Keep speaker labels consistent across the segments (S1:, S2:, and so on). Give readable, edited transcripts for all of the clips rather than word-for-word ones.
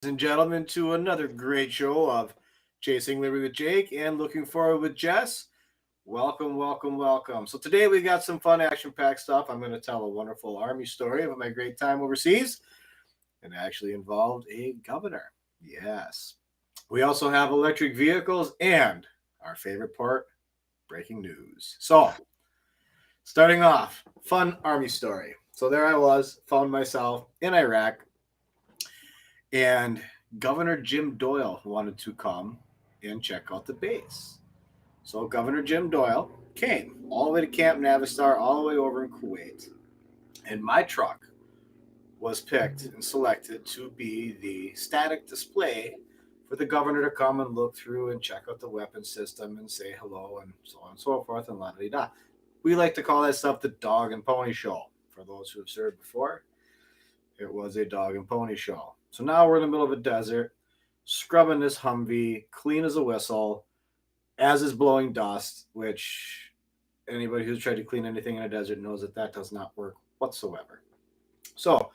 S1: and gentlemen, to another great show of Chasing Liberty with Jake and Looking Forward with Jess. Welcome, welcome, welcome. So, today we got some fun action packed stuff. I'm going to tell a wonderful Army story of my great time overseas and actually involved a governor. Yes. We also have electric vehicles and our favorite part breaking news. So, starting off, fun Army story. So, there I was, found myself in Iraq, and Governor Jim Doyle wanted to come and check out the base. So Governor Jim Doyle came all the way to Camp Navistar, all the way over in Kuwait. And my truck was picked and selected to be the static display for the governor to come and look through and check out the weapon system and say hello and so on and so forth and la da da. We like to call that stuff the dog and pony show. For those who have served before, it was a dog and pony show. So now we're in the middle of a desert, scrubbing this Humvee, clean as a whistle, as is blowing dust, which anybody who's tried to clean anything in a desert knows that that does not work whatsoever. So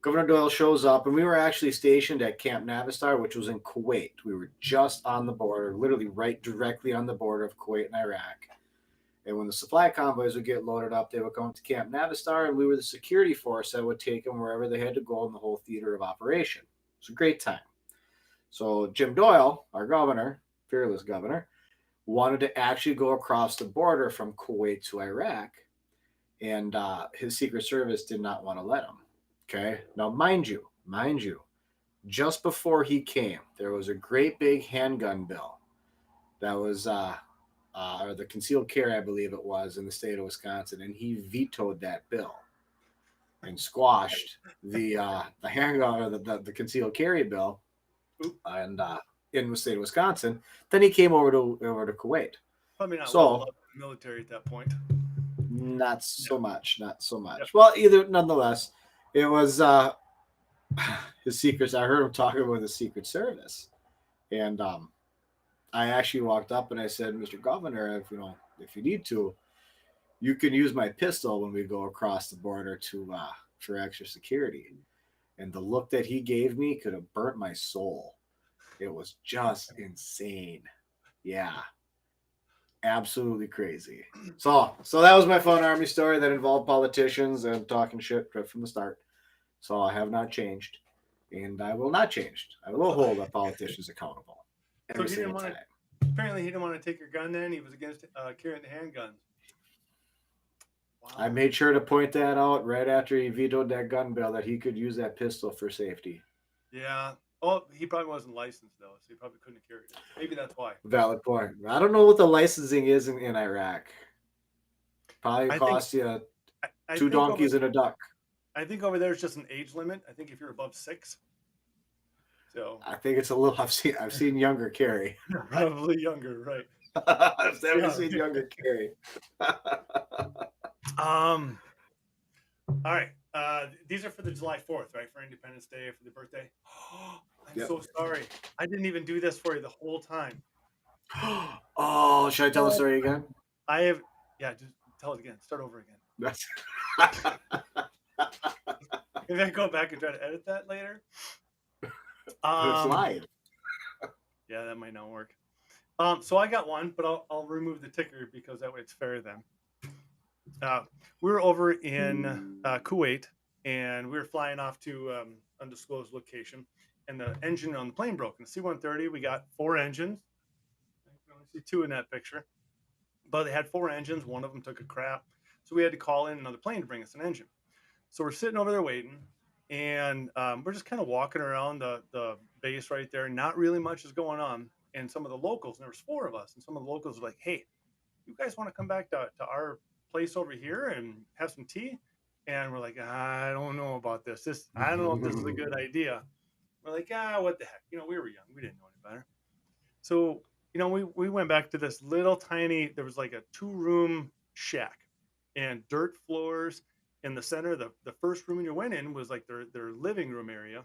S1: Governor Doyle shows up, and we were actually stationed at Camp Navistar, which was in Kuwait. We were just on the border, literally right directly on the border of Kuwait and Iraq. And when the supply convoys would get loaded up, they would come to Camp Navistar, and we were the security force that would take them wherever they had to go in the whole theater of operation. It was a great time. So Jim Doyle, our governor, fearless governor, wanted to actually go across the border from Kuwait to Iraq, and his Secret Service did not want to let him. Okay, now mind you, just before he came, there was a great big handgun bill that was or the concealed carry, I believe it was, in the state of Wisconsin, and he vetoed that bill and squashed the handgun or the concealed carry bill, and in the state of Wisconsin. Then he came over to Kuwait.
S2: Probably not leveled
S1: So
S2: up in the military at that point.
S1: not
S2: Yeah.
S1: so much, not so
S2: Yep.
S1: much. Well, either nonetheless, it was his secrets. I heard him talking with the Secret Service, and I actually walked up and I said, "Mr. Governor, if you need to, you can use my pistol when we go across the border to for extra security." And the look that he gave me could have burnt my soul. It was just insane. Yeah, absolutely crazy. So that was my fun army story that involved politicians and talking shit right from the start. So I have not changed, and I will not change. I will
S2: So,
S1: hold our politicians accountable
S2: so
S1: every
S2: he didn't
S1: single
S2: want
S1: time.
S2: to. Apparently, he didn't want to take your gun. Then he was against carrying the handguns.
S1: I
S2: Wow.
S1: made sure to point that out right after he vetoed that gun bill that he could use that pistol for safety.
S2: Yeah. Oh, he probably wasn't licensed though, so he probably couldn't have carried it. Maybe that's why.
S1: Valid point. I don't know what the licensing is in Iraq. Probably
S2: I think.
S1: cost you
S2: I
S1: two
S2: think over.
S1: donkeys and a duck.
S2: I think over there is just an age limit. I think if you're above 6, so
S1: I think it's a little. I've seen younger carry.
S2: probably younger, right?
S1: I've definitely
S2: Yeah.
S1: seen younger carry.
S2: Um. All right. These are for the July 4th, right? For Independence Day, for the birthday. I'm
S1: Yep.
S2: so sorry. I didn't even do this for you the whole time.
S1: Oh, should I tell the
S2: Oh,
S1: story again?
S2: I have. Yeah, just tell it again. Start over again.
S1: That's
S2: Maybe I go back and try to edit that later.
S1: but it's
S2: Um.
S1: live.
S2: Yeah, that might not work. So I got one, but I'll remove the ticker because that way it's fair then. Uh, we were over in Kuwait, and we were flying off to undisclosed location, and the engine on the plane broke. In the C-130, we got 4 engines. I can only see 2 in that picture, but they had 4 engines. One of them took a crap, so we had to call in another plane to bring us an engine. So we're sitting over there waiting, and we're just kind of walking around the base right there. Not really much is going on, and some of the locals, and there was 4 of us, and some of the locals were like, "Hey, you guys want to come back to our place over here and have some tea?" And we're like, I don't know about this. I don't know if this is a good idea. We're like, what the heck? We were young. We didn't know any better. So, we went back to this little tiny, there was like a 2-room shack and dirt floors in the center. The first room you went in was like their living room area.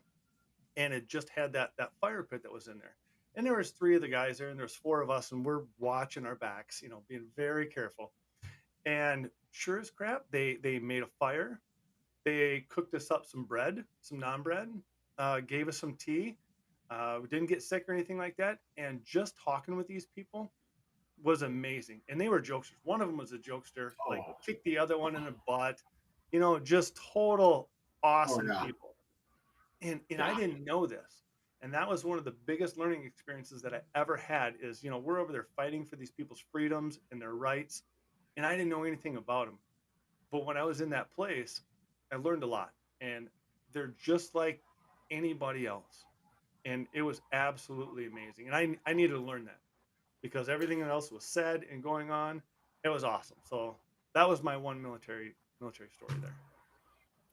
S2: And it just had that fire pit that was in there. And there was 3 of the guys there, and there's 4 of us, and we're watching our backs, being very careful. And sure as crap, they made a fire. They cooked us up some bread, some naan bread, gave us some tea, We didn't get sick or anything like that. And just talking with these people was amazing. And they were jokesters. One of them was a jokester, like
S1: Oh,
S2: kicked the other one in the butt, just total
S1: oh
S2: awesome
S1: yeah,
S2: people. And I
S1: yeah,
S2: didn't know this. And that was one of the biggest learning experiences that I ever had is, we're over there fighting for these people's freedoms and their rights. And I didn't know anything about them. But when I was in that place, I learned a lot. And they're just like anybody else. And it was absolutely amazing. And I needed to learn that because everything else was said and going on. It was awesome. So that was my one military story there.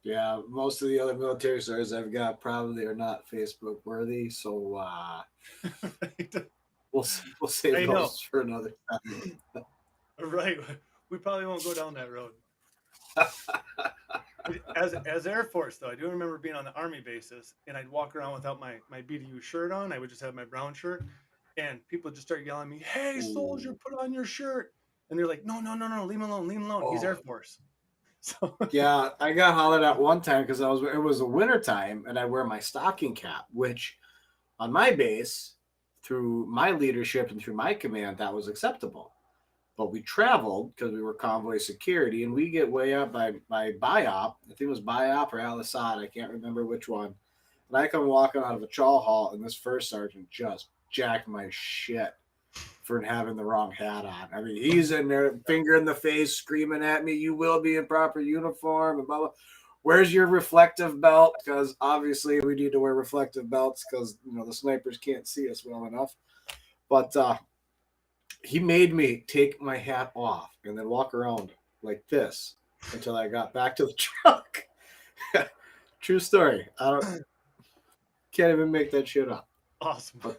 S1: yeah. Most of the other military stories I've got probably are not Facebook worthy, so
S2: Right?
S1: we'll save
S2: I know.
S1: those for another time.
S2: Right. We probably won't go down that road. As Air Force though, I do remember being on the Army bases and I'd walk around without my BDU shirt on. I would just have my brown shirt, and people just start yelling at me, "Hey, soldier,
S1: Ooh.
S2: put on your shirt!" And they're like, "No, no, no, no, leave him alone, leave him alone. He's Air
S1: Oh,
S2: Force." So
S1: yeah, I got hollered at one time because it was a winter time and I wear my stocking cap, which on my base, through my leadership and through my command, that was acceptable. But we traveled because we were convoy security, and we get way up by BIOP. I think it was BIOP or Al Assad. I can't remember which one. And I come walking out of a chow hall, and this first sergeant just jacked my shit for having the wrong hat on. I mean, he's in there, finger in the face, screaming at me, "You will be in proper uniform," and blah blah. Where's your reflective belt? Because obviously we need to wear reflective belts because the snipers can't see us well enough. But he made me take my hat off and then walk around like this until I got back to the truck. True story. I don't can't even make that shit up.
S2: awesome.
S1: But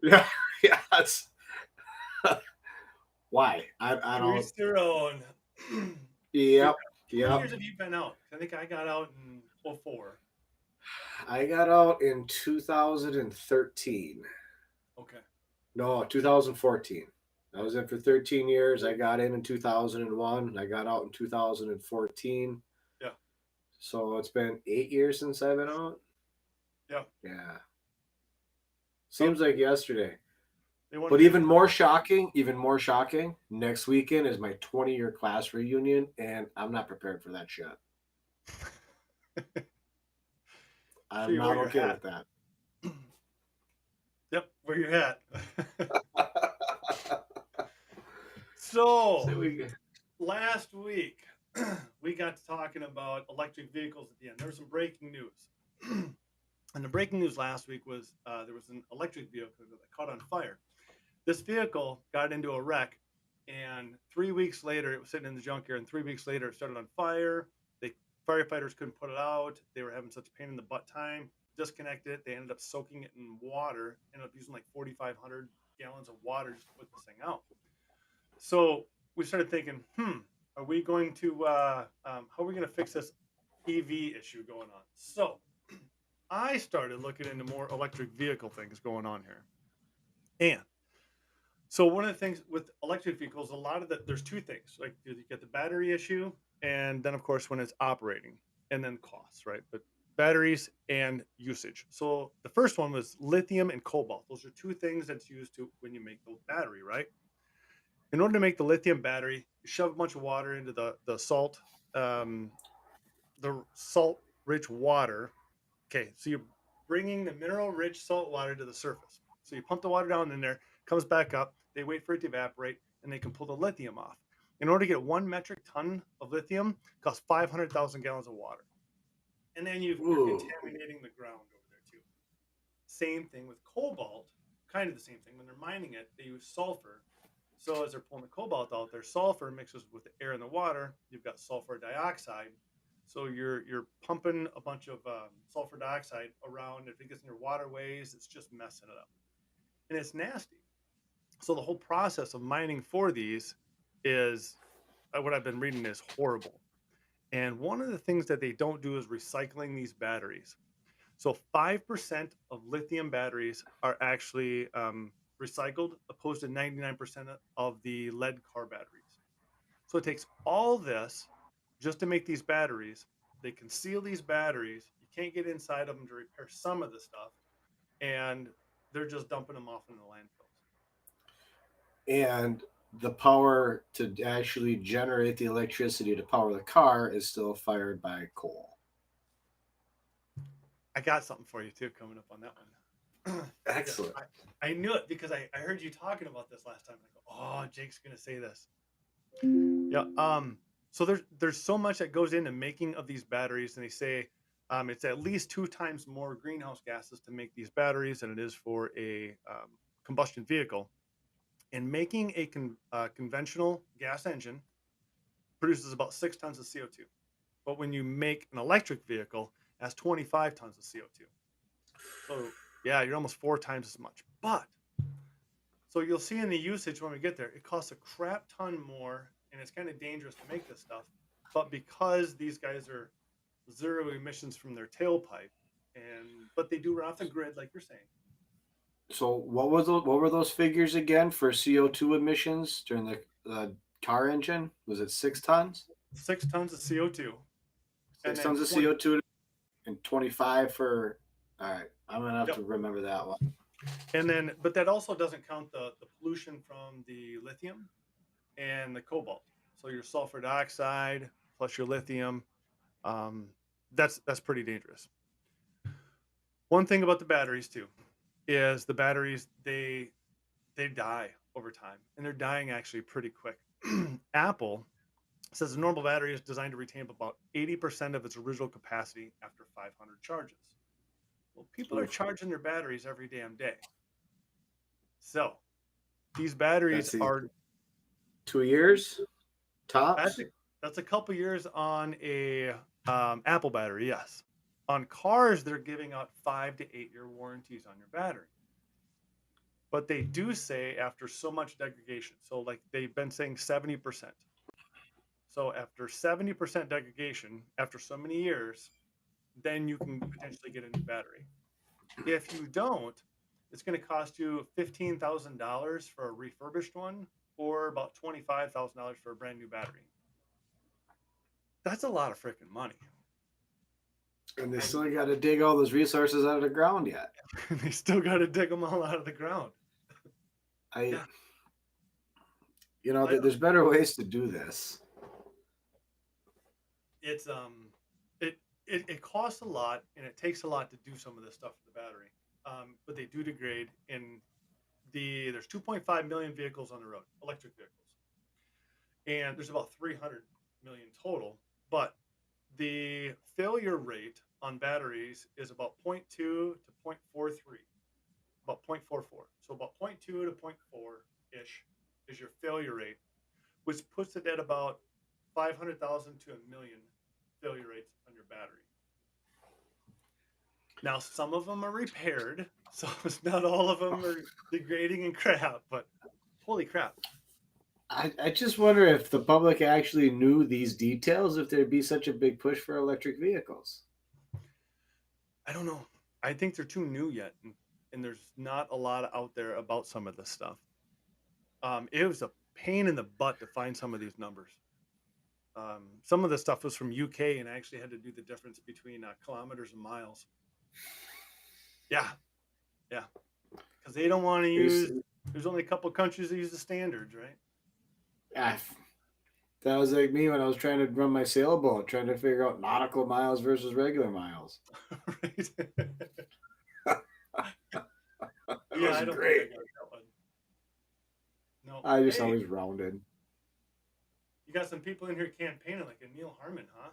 S1: yeah, yeah, that's why I
S2: To
S1: don't.
S2: each their own. So
S1: Yep,
S2: how many
S1: yep.
S2: years have you been out? I think I got out in '04.
S1: I got out in 2013.
S2: Okay.
S1: No, 2014. I was in for 13 years. I got in 2001. I got out in 2014.
S2: Yeah.
S1: So it's been 8 years since I've been out.
S2: Yeah.
S1: Yeah.
S2: Oh,
S1: Seems like yesterday.
S2: they wanted
S1: But
S2: me to
S1: even more shocking, next weekend is my 20-year class reunion, and I'm not prepared for that shit.
S2: so
S1: I'm
S2: you wear
S1: not
S2: your
S1: okay
S2: hat.
S1: with that.
S2: Yep, wear your hat. So
S1: So we,
S2: last week we got to talking about electric vehicles at the end. There was some breaking news. And the breaking news last week was there was an electric vehicle that caught on fire. This vehicle got into a wreck, and 3 weeks later, it was sitting in the junkyard. And 3 weeks later, it started on fire. The firefighters couldn't put it out. They were having such pain in the butt time. Disconnected it. They ended up soaking it in water. Ended up using like 4,500 gallons of water just to put this thing out. So we started thinking, are we going to how are we going to fix this EV issue going on? So I started looking into more electric vehicle things going on here. And so one of the things with electric vehicles, a lot of there's two things. Like you get the battery issue, and then of course when it's operating, and then costs, right? But batteries and usage. So the first one was lithium and cobalt. Those are two things that's used to when you make the battery, right? In order to make the lithium battery, you shove a bunch of water into um, the salt rich water. Okay, so you're bringing the mineral rich salt water to the surface. So you pump the water down in there, comes back up. They wait for it to evaporate, and they can pull the lithium off. In order to get 1 metric ton of lithium, costs 500,000 gallons of water, and then you're
S1: ooh,
S2: contaminating the ground over there too. Same thing with cobalt, kind of the same thing. When they're mining it, they use sulfur. So as they're pulling the cobalt out, their sulfur mixes with the air and the water. You've got sulfur dioxide. So you're pumping a bunch of sulfur dioxide around. If it gets in your waterways, it's just messing it up, and it's nasty. So the whole process of mining for these is what I've been reading is horrible. And one of the things that they don't do is recycling these batteries. So 5% of lithium batteries are actually recycled, opposed to 99% of the lead car batteries. So it takes all this just to make these batteries. They conceal these batteries. You can't get inside of them to repair some of the stuff. and they're just dumping them off in the landfills.
S1: And the power to actually generate the electricity to power the car is still fired by coal.
S2: I got something for you too coming up on that one.
S1: Excellent.
S2: I knew it because I heard you talking about this last time. I go, oh, Jake's gonna say this. Yeah. So there's so much that goes into making of these batteries, and they say it's at least 2 times more greenhouse gases to make these batteries than it is for a combustion vehicle. And making a conventional gas engine produces about 6 tons of CO2. But when you make an electric vehicle, it has 25 tons of CO2. So yeah, you're almost 4 times as much. But so you'll see in the usage when we get there, it costs a crap ton more, and it's kind of dangerous to make this stuff. But because these guys are zero emissions from their tailpipe, but they do run off the grid, like you're saying.
S1: So what were those figures again for CO2 emissions during the car engine? Was it 6 tons?
S2: 6 tons of CO2, and
S1: Six
S2: then
S1: tons of
S2: 20.
S1: CO2 and 25 for. All right, I'm gonna have
S2: Yep.
S1: to remember that one.
S2: And then, but that also doesn't count the pollution from the lithium and the cobalt. So your sulfur dioxide plus your lithium, um, that's pretty dangerous. One thing about the batteries too is the batteries they die over time, and they're dying actually pretty quick. Apple says a normal battery is designed to retain about 80% of its original capacity after 500 charges. Well, people are
S1: Oof.
S2: charging their batteries every damn day. So these batteries
S1: That's
S2: are
S1: 2 years
S2: that's
S1: tops.
S2: that's a couple years on a Apple battery. Yes, on cars they're giving out 5 to 8 year warranties on your battery. But they do say after so much degradation, so like they've been saying 70%. So after 70% degradation, after so many years, then you can potentially get a new battery. If you don't, it's going to cost you $15,000 for a refurbished one, or about $25,000 for a brand new battery. That's a lot of freaking money.
S1: And they still got to dig all those resources out of the ground yet.
S2: They still got to dig them all out of the ground.
S1: I
S2: know.
S1: there's better ways to do this.
S2: It's it costs a lot, and it takes a lot to do some of this stuff with the battery. But they do degrade. In there's 2.5 million vehicles on the road, electric vehicles, and there's about 300 million total. But the failure rate on batteries is about 0.2 to 0.43, about 0.44. So about 0.2 to 0.4 ish is your failure rate, which puts it at about 500,000 to a million failure rates on your battery. Now, some of them are repaired, so it's not all of them are degrading and crap, but holy crap.
S1: I just wonder if the public actually knew these details, if there'd be such a big push for electric vehicles.
S2: I don't know. I think they're too new yet, and there's not a lot out there about some of this stuff. It was a pain in the butt to find some of these numbers. Some of the stuff was from UK, and I actually had to do the difference between kilometers and miles. Yeah, because they don't want to use. There's only a couple of countries that use the standards, right?
S1: Yeah, that was like me when I was trying to run my sailboat, trying to figure out nautical miles versus regular miles.
S2: Right.
S1: That
S2: Yeah,
S1: was
S2: I don't
S1: great.
S2: think I got that one. No,
S1: I just
S2: hey,
S1: always rounded.
S2: you got some people in here campaigning like a Neil Harmon, huh?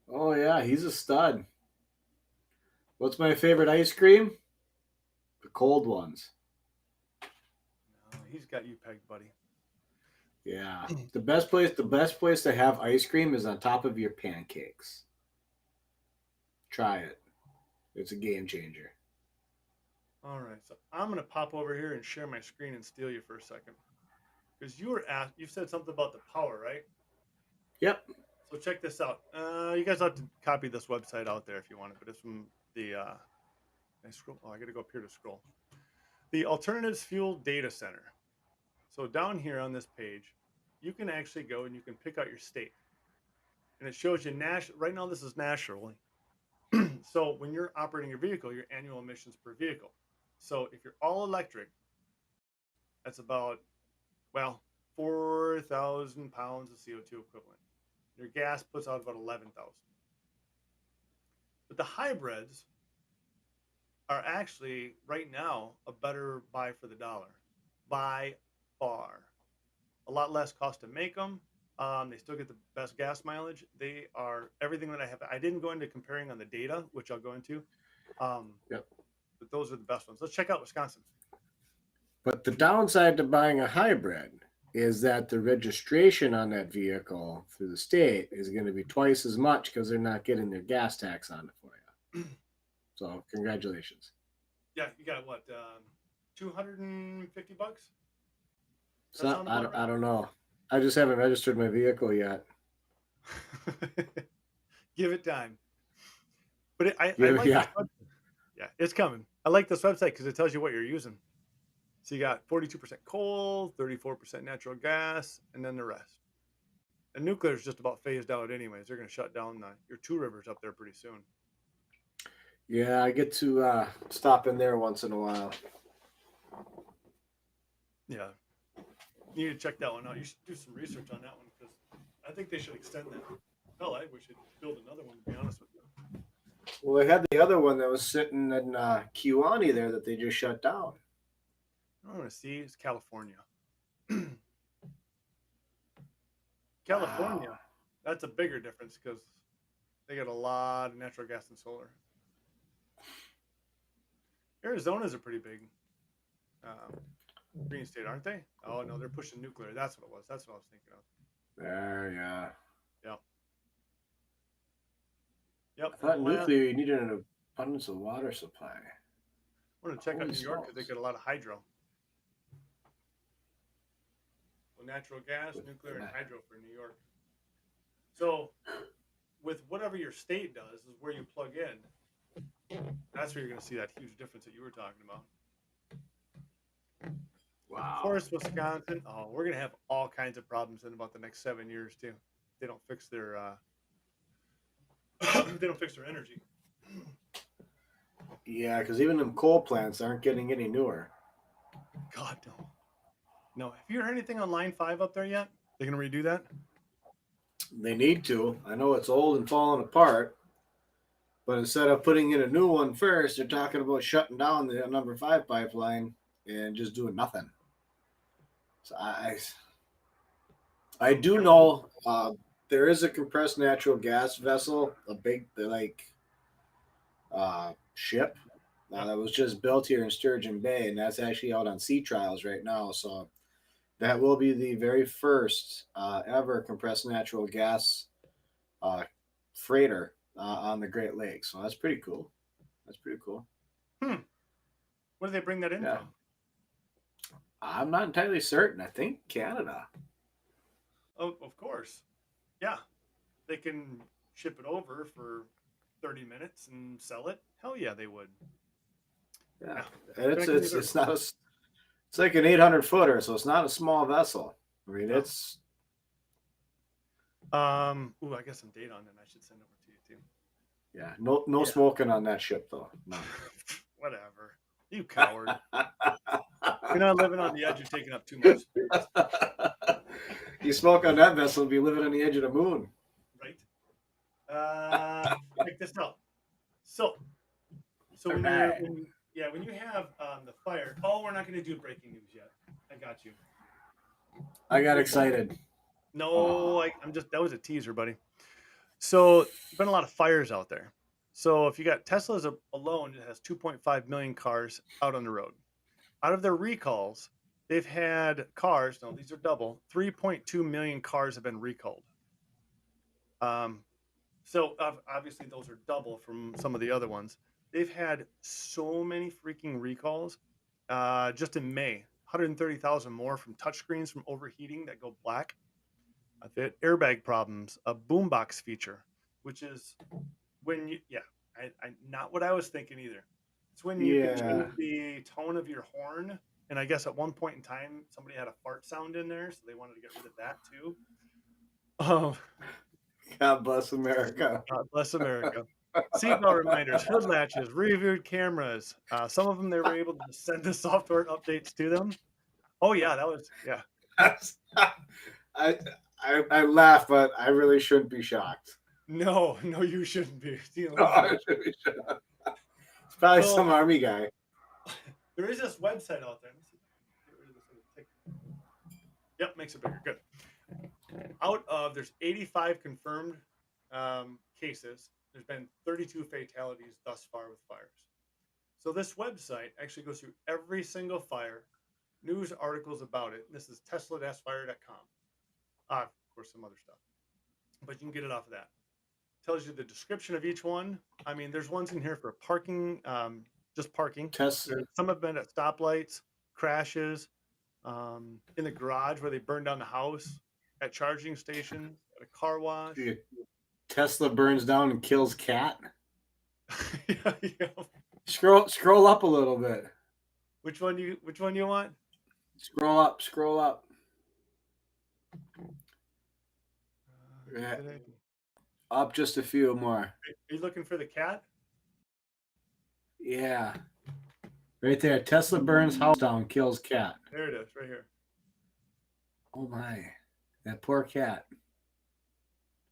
S1: Oh yeah, he's a stud. What's my favorite ice cream? The cold ones.
S2: No, he's got you pegged, buddy.
S1: Yeah. The best place to have ice cream is on top of your pancakes. Try it. It's a game changer.
S2: All right, so I'm gonna pop over here and share my screen and steal you for a second, because you said something about the power, right?
S1: Yep.
S2: So check this out. You guys have to copy this website out there if you want it, but it's from the. I scroll. Oh, I got to go up here to scroll. The Alternatives Fuel Data Center. So down here on this page, you can actually go and you can pick out your state, and it shows you national. Right now, this is nationally. So when you're operating your vehicle, your annual emissions per vehicle. So if you're all electric, that's about, well, 4,000 pounds of CO2 equivalent. Your gas puts out about 11,000. But the hybrids are actually right now a better buy for the dollar by far. A lot less cost to make them. They still get the best gas mileage. They are everything that I have. I didn't go into comparing on the data, which I'll go into.
S1: Yep.
S2: But those are the best ones. Let's check out Wisconsin.
S1: But the downside to buying a hybrid is that the registration on that vehicle through the state is going to be twice as much because they're not getting their gas tax on it for you. So congratulations.
S2: Yeah, you got what? $250?
S1: So I don't know. I just haven't registered my vehicle yet.
S2: Give it time. But I like this website. Yeah, it's coming. I like this website because it tells you what you're using. So you got 42% coal, 34% natural gas, and then the rest. And nuclear is just about phased out anyways. They're going to shut down your Two Rivers up there pretty soon.
S1: Yeah, I get to stop in there once in a while.
S2: Yeah. You need to check that one out. You should do some research on that one because I think they should extend that. Hell, I wish they'd build another one, to be honest with you.
S1: Well, they had the other one that was sitting in Kewanee there that they just shut down.
S2: I want to see is California. California, wow. That's a bigger difference because they got a lot of natural gas and solar. Arizona's a pretty big green state, aren't they? Oh, no, they're pushing nuclear. That's what it was. That's what I was thinking of.
S1: There, yeah.
S2: Yep. Yep.
S1: I thought nuclear, you needed an abundance of water supply.
S2: I want to check out New York because they get a lot of hydro. Well, natural gas, nuclear, and hydro for New York. So with whatever your state does is where you plug in. That's where you're going to see that huge difference that you were talking about.
S1: Wow.
S2: Of course, Wisconsin. Oh, we're going to have all kinds of problems in about the next 7 years too. They don't fix their energy.
S1: Yeah, because even them coal plants aren't getting any newer.
S2: God, no. No. Have you heard anything on Line 5 up there yet? They're going to redo that?
S1: They need to. I know it's old and falling apart. But instead of putting in a new one first, they're talking about shutting down the number 5 pipeline and just doing nothing. So I do know there is a compressed natural gas vessel, a big ship that was just built here in Sturgeon Bay, and that's actually out on sea trials right now. So that will be the very first ever compressed natural gas freighter on the Great Lakes. So that's pretty cool.
S2: Where do they bring that in from?
S1: I'm not entirely certain. I think Canada.
S2: Oh, of course. Yeah. They can ship it over for 30 minutes and sell it. Hell yeah, they would.
S1: Yeah. And it's not it's like an 800 footer, so it's not a small vessel. I mean, it's
S2: I got some data on it. I should send over to you too.
S1: Yeah, no smoking on that ship though. No.
S2: Whatever. You coward. You're not living on the edge, you're taking up too much space.
S1: You smoke on that vessel, you'll be living on the edge of the moon.
S2: Right. Check this out. So when you have the fire. Oh, we're not going to do breaking news yet. I got you.
S1: I got excited.
S2: No, that was a teaser, buddy. So there's been a lot of fires out there. So if you got Tesla's alone, it has 2.5 million cars out on the road. Out of their recalls, they've had cars. No, these are double. 3.2 million cars have been recalled. So obviously those are double from some of the other ones. They've had so many freaking recalls. Just in May, 130,000 more from touchscreens from overheating that go black. They had airbag problems, a boombox feature, which is when you, not what I was thinking either. It's when you can change the tone of your horn. And I guess at one point in time, somebody had a fart sound in there, so they wanted to get rid of that too. Oh,
S1: God bless America.
S2: God bless America. seatbelt reminders, hood latches, rear view cameras. Some of them they were able to send the software updates to them. Oh yeah, that was yeah.
S1: I, I laugh, but I really shouldn't be shocked.
S2: No, you shouldn't be.
S1: No, I shouldn't be shocked. It's probably
S2: So
S1: some army guy.
S2: there is this website out there. Let's see. Get rid of this little tick. Yep, makes it bigger. Good. Out of there's 85 confirmed cases. There's been 32 fatalities thus far with fires. So this website actually goes through every single fire, news articles about it. This is tesla-fire.com. Of course, some other stuff, but you can get it off of that. Tells you the description of each one. I mean, there's ones in here for parking, just parking. Some have been at stoplights, crashes, in the garage where they burned down the house, at charging stations, at a car wash.
S1: Tesla burns down and kills cat.
S2: Yeah.
S1: Scroll up a little bit.
S2: Which one you want?
S1: Scroll up. Up just a few more.
S2: Are you looking for the cat?
S1: Yeah. Right there. Tesla burns house down, kills cat.
S2: There it is, right here.
S1: Oh my. That poor cat.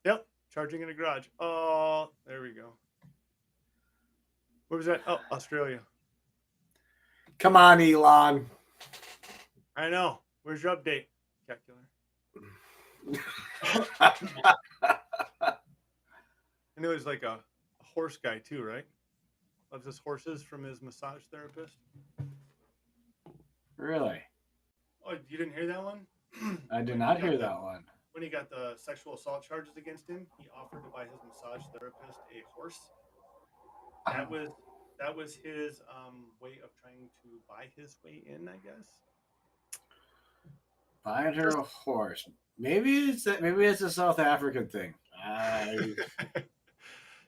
S2: Yep. Charging in a garage. Oh, there we go. Where was that? Oh, Australia.
S1: Come on, Elon.
S2: I know. Where's your update, cat killer? I know he's like a horse guy too, right? Loves his horses from his massage therapist.
S1: Really?
S2: Oh, you didn't hear that one?
S1: I did not hear that one.
S2: When he got the sexual assault charges against him, he offered to buy his massage therapist a horse. That was his way of trying to buy his way in, I guess.
S1: Buying her a horse. Maybe it's a South African thing.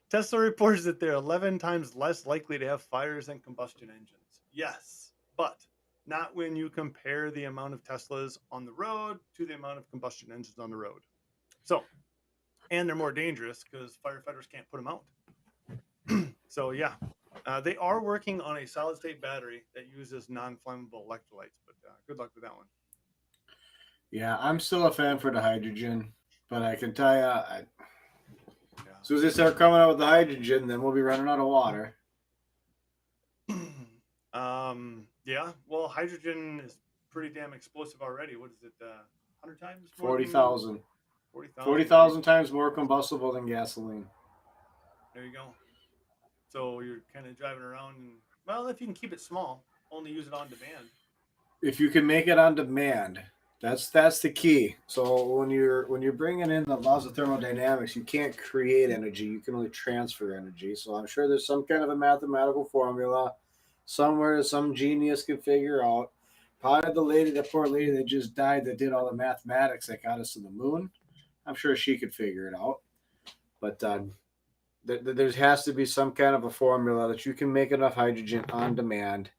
S2: Tesla reports that they're 11 times less likely to have fires than combustion engines. Yes, but not when you compare the amount of Teslas on the road to the amount of combustion engines on the road. So, and they're more dangerous because firefighters can't put them out. So, yeah, they are working on a solid state battery that uses non-flammable electrolytes, but good luck with that one.
S1: Yeah, I'm still a fan for the hydrogen, but I can tell you, as soon as they start coming out with the hydrogen, then we'll be running out of water.
S2: Yeah, well, hydrogen is pretty damn explosive already. What is it, 100 times?
S1: 40,000.
S2: 40,000.
S1: 40,000 times more combustible than gasoline.
S2: There you go. So you're kind of driving around, and well, if you can keep it small, only use it on demand.
S1: If you can make it on demand, that's the key. So when you're bringing in the laws of thermodynamics, you can't create energy. You can only transfer energy. So I'm sure there's some kind of a mathematical formula somewhere some genius can figure out. Probably the poor lady that just died that did all the mathematics that got us to the moon. I'm sure she could figure it out. But there has to be some kind of a formula that you can make enough hydrogen on demand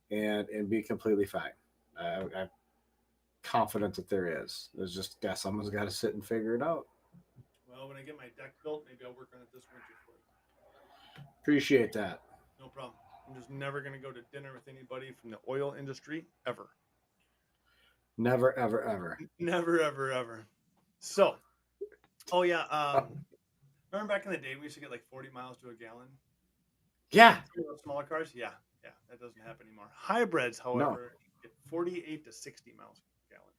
S1: and be completely fine. I'm confident that there is. There's just someone's got to sit and figure it out.
S2: Well, when I get my deck built, maybe I'll work on it this winter for you.
S1: Appreciate that.
S2: No problem. I'm just never going to go to dinner with anybody from the oil industry ever.
S1: Never, ever, ever.
S2: Never, ever, ever. So, oh yeah. Remember back in the day, we used to get like 40 miles to a gallon?
S1: Yeah.
S2: Smaller cars? Yeah. That doesn't happen anymore. Hybrids, however, get 48 to 60 miles per gallon.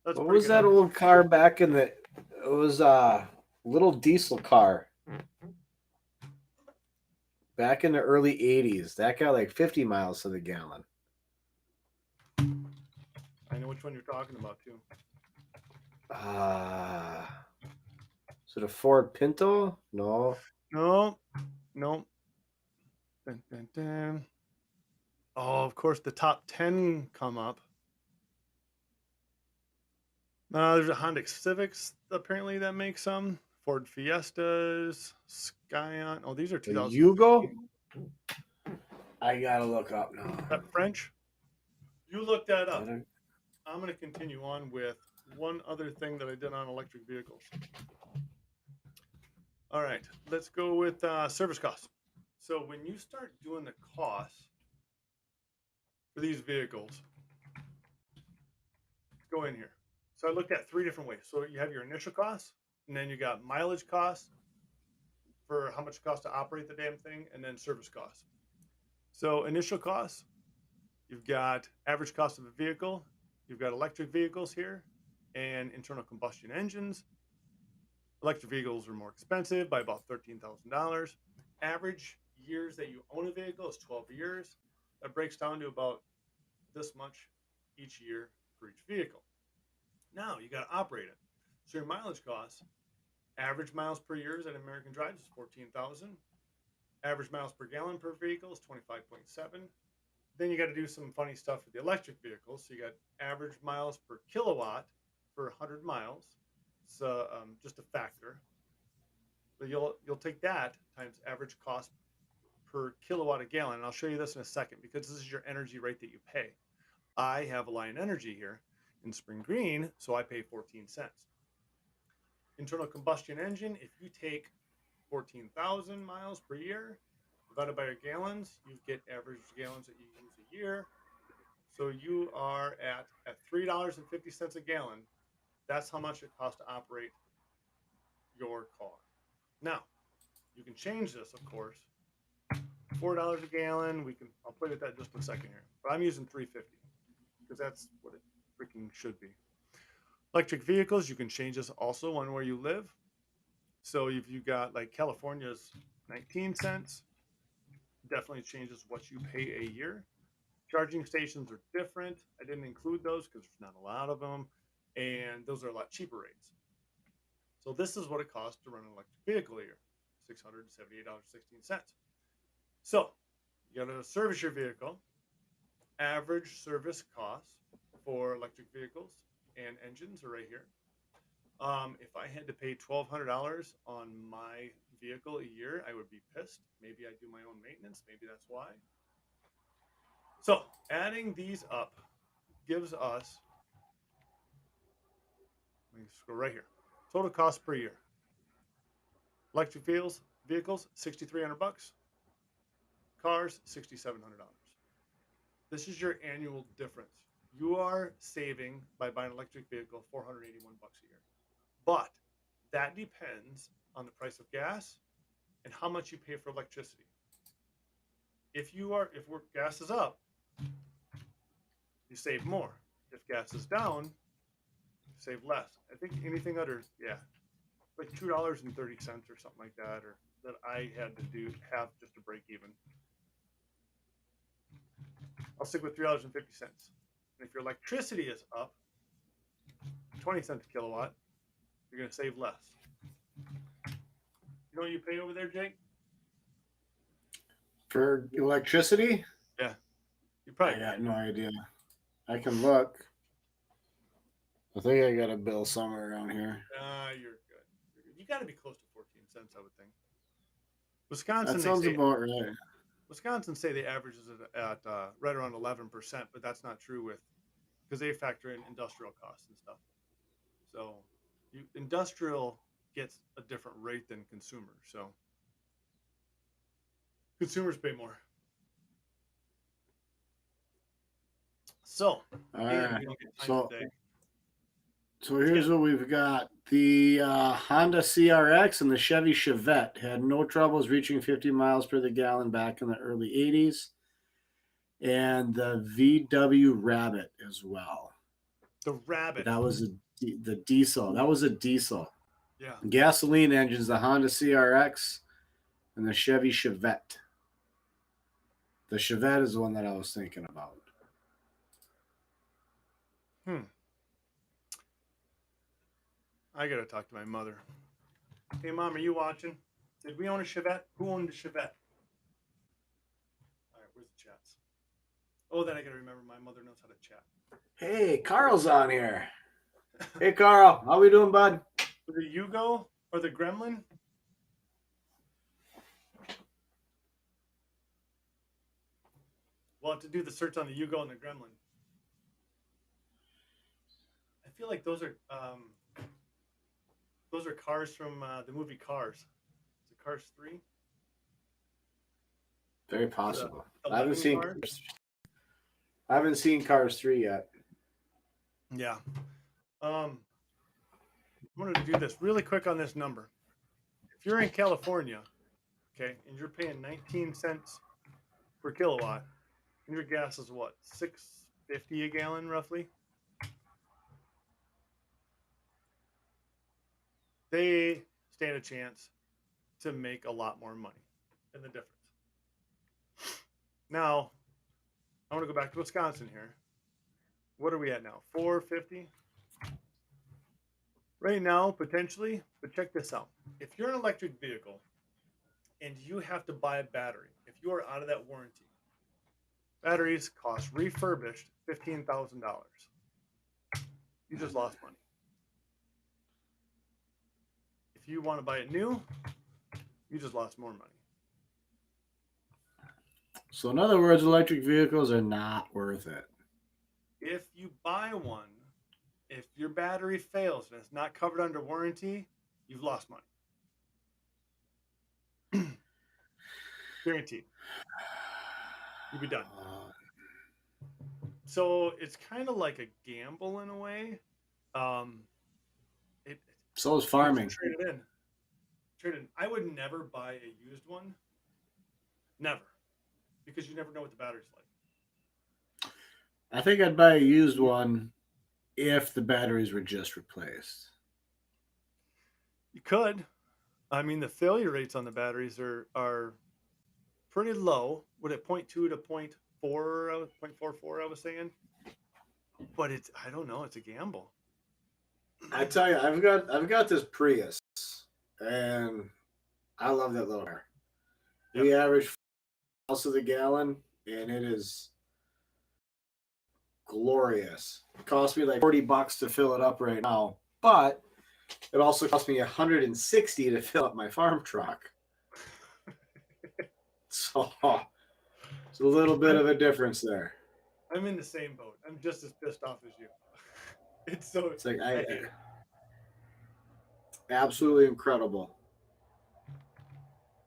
S2: That's
S1: what was that old car back in the? It was a little diesel car. Back in the early 80s, that got like 50 miles to the gallon.
S2: I know which one you're talking about, too.
S1: Is it a Ford Pinto? No.
S2: Dun, dun, dun. Oh, of course, the top 10 come up. There's a Honda Civics, apparently, that makes some. Ford Fiestas, Scion. Oh, these are 2000.
S1: Yugo? I gotta look up now.
S2: Is that French? You look that up. I'm going to continue on with one other thing that I did on electric vehicles. All right, let's go with service costs. So when you start doing the costs for these vehicles, go in here. So I looked at three different ways. So you have your initial costs, and then you got mileage costs for how much it costs to operate the damn thing, and then service costs. So initial costs, you've got average cost of a vehicle, you've got electric vehicles here, and internal combustion engines. Electric vehicles are more expensive by about $13,000. Average years that you own a vehicle is 12 years. That breaks down to about this much each year for each vehicle. Now you got to operate it. So your mileage costs, average miles per year at American Drives is 14,000. Average miles per gallon per vehicle is 25.7. Then you got to do some funny stuff with the electric vehicles. So you got average miles per kilowatt for 100 miles. So just a factor. But you'll take that times average cost per kilowatt a gallon. And I'll show you this in a second because this is your energy rate that you pay. I have Alliant Energy here in Spring Green, so I pay 14 cents. Internal combustion engine, if you take 14,000 miles per year divided by your gallons, you get average gallons that you use a year. So you are at $3.50 a gallon. That's how much it costs to operate your car. Now, you can change this, of course. $4 a gallon. I'll play with that just a second here. But I'm using 350 because that's what it freaking should be. Electric vehicles, you can change this also on where you live. So if you got like California's 19 cents, definitely changes what you pay a year. Charging stations are different. I didn't include those because there's not a lot of them, and those are a lot cheaper rates. So this is what it costs to run an electric vehicle a year, $678.16. So you got to service your vehicle. Average service costs for electric vehicles and engines are right here. If I had to pay $1,200 on my vehicle a year, I would be pissed. Maybe I do my own maintenance. Maybe that's why. So adding these up gives us, let me scroll right here, total cost per year. Electric vehicles, $6,300. Cars, $6,700. This is your annual difference. You are saving by buying an electric vehicle $481 a year. But that depends on the price of gas and how much you pay for electricity. If gas is up, you save more. If gas is down, you save less. I think anything under like $2.30 or something like that, or that I had to have just to break even. I'll stick with $3.50. And if your electricity is up 20 cents a kilowatt, you're going to save less. You know what you pay over there, Jake?
S1: For electricity?
S2: Yeah. You
S1: I
S2: probably
S1: got no idea. I can look. I think I got a bill somewhere around here.
S2: You're good. You got to be close to 14 cents, I would think. Wisconsin,
S1: That
S2: they
S1: sounds
S2: say
S1: about right.
S2: Wisconsin say the average is at right around 11%, but that's not true because they factor in industrial costs and stuff. So industrial gets a different rate than consumer. So consumers pay more. So,
S1: All
S2: and
S1: right.
S2: we don't get time
S1: So
S2: today.
S1: so here's what we've got. The Honda CRX and the Chevy Chevette had no troubles reaching 50 miles per the gallon back in the early 80s. And the VW Rabbit as well.
S2: The Rabbit.
S1: That was the diesel. That was a diesel.
S2: Yeah.
S1: Gasoline engines, the Honda CRX and the Chevy Chevette. The Chevette is the one that I was thinking about.
S2: I got to talk to my mother. Hey, Mom, are you watching? Did we own a Chevette? Who owned the Chevette? All right, where's the chats? Oh, then I got to remember my mother knows how to chat.
S1: Hey, Carl's on here. Hey, Carl. How we doing, bud?
S2: The Yugo or the Gremlin? We'll have to do the search on the Yugo and the Gremlin. I feel like those are cars from the movie Cars. it Cars 3?
S1: Very possible.
S2: The
S1: I haven't
S2: Lemming
S1: seen
S2: car?
S1: I haven't seen Cars 3 yet.
S2: Yeah. I wanted to do this really quick on this number. If you're in California, okay, and you're paying 19 cents per kilowatt, and your gas is what, 6.50 a gallon roughly? They stand a chance to make a lot more money in the difference. Now, I want to go back to Wisconsin here. What are we at now? 4.50 right now, potentially. But check this out. If you're an electric vehicle and you have to buy a battery, if you are out of that warranty, batteries cost refurbished $15,000. You just lost money. If you want to buy it new, you just lost more money.
S1: So in other words, electric vehicles are not worth it.
S2: If you buy one, if your battery fails and it's not covered under warranty, you've lost money. Guaranteed. You'll be done. So it's kind of like a gamble in a way.
S1: So is farming.
S2: Trade it in. I would never buy a used one. Never. Because you never know what the battery's like.
S1: I think I'd buy a used one if the batteries were just replaced.
S2: You could. I mean, the failure rates on the batteries are pretty low. What at 0.2 to 0.4, 0.44, I was saying. But I don't know, it's a gamble.
S1: I tell you, I've got this Prius, and I love that little car. Yep. We average miles to the gallon, and it is glorious. It cost me like $40 to fill it up right now, but it also cost me $160 to fill up my farm truck. So it's a little bit of a difference there.
S2: I'm in the same boat. I'm just as pissed off as you. It's like
S1: I hate it. Absolutely incredible.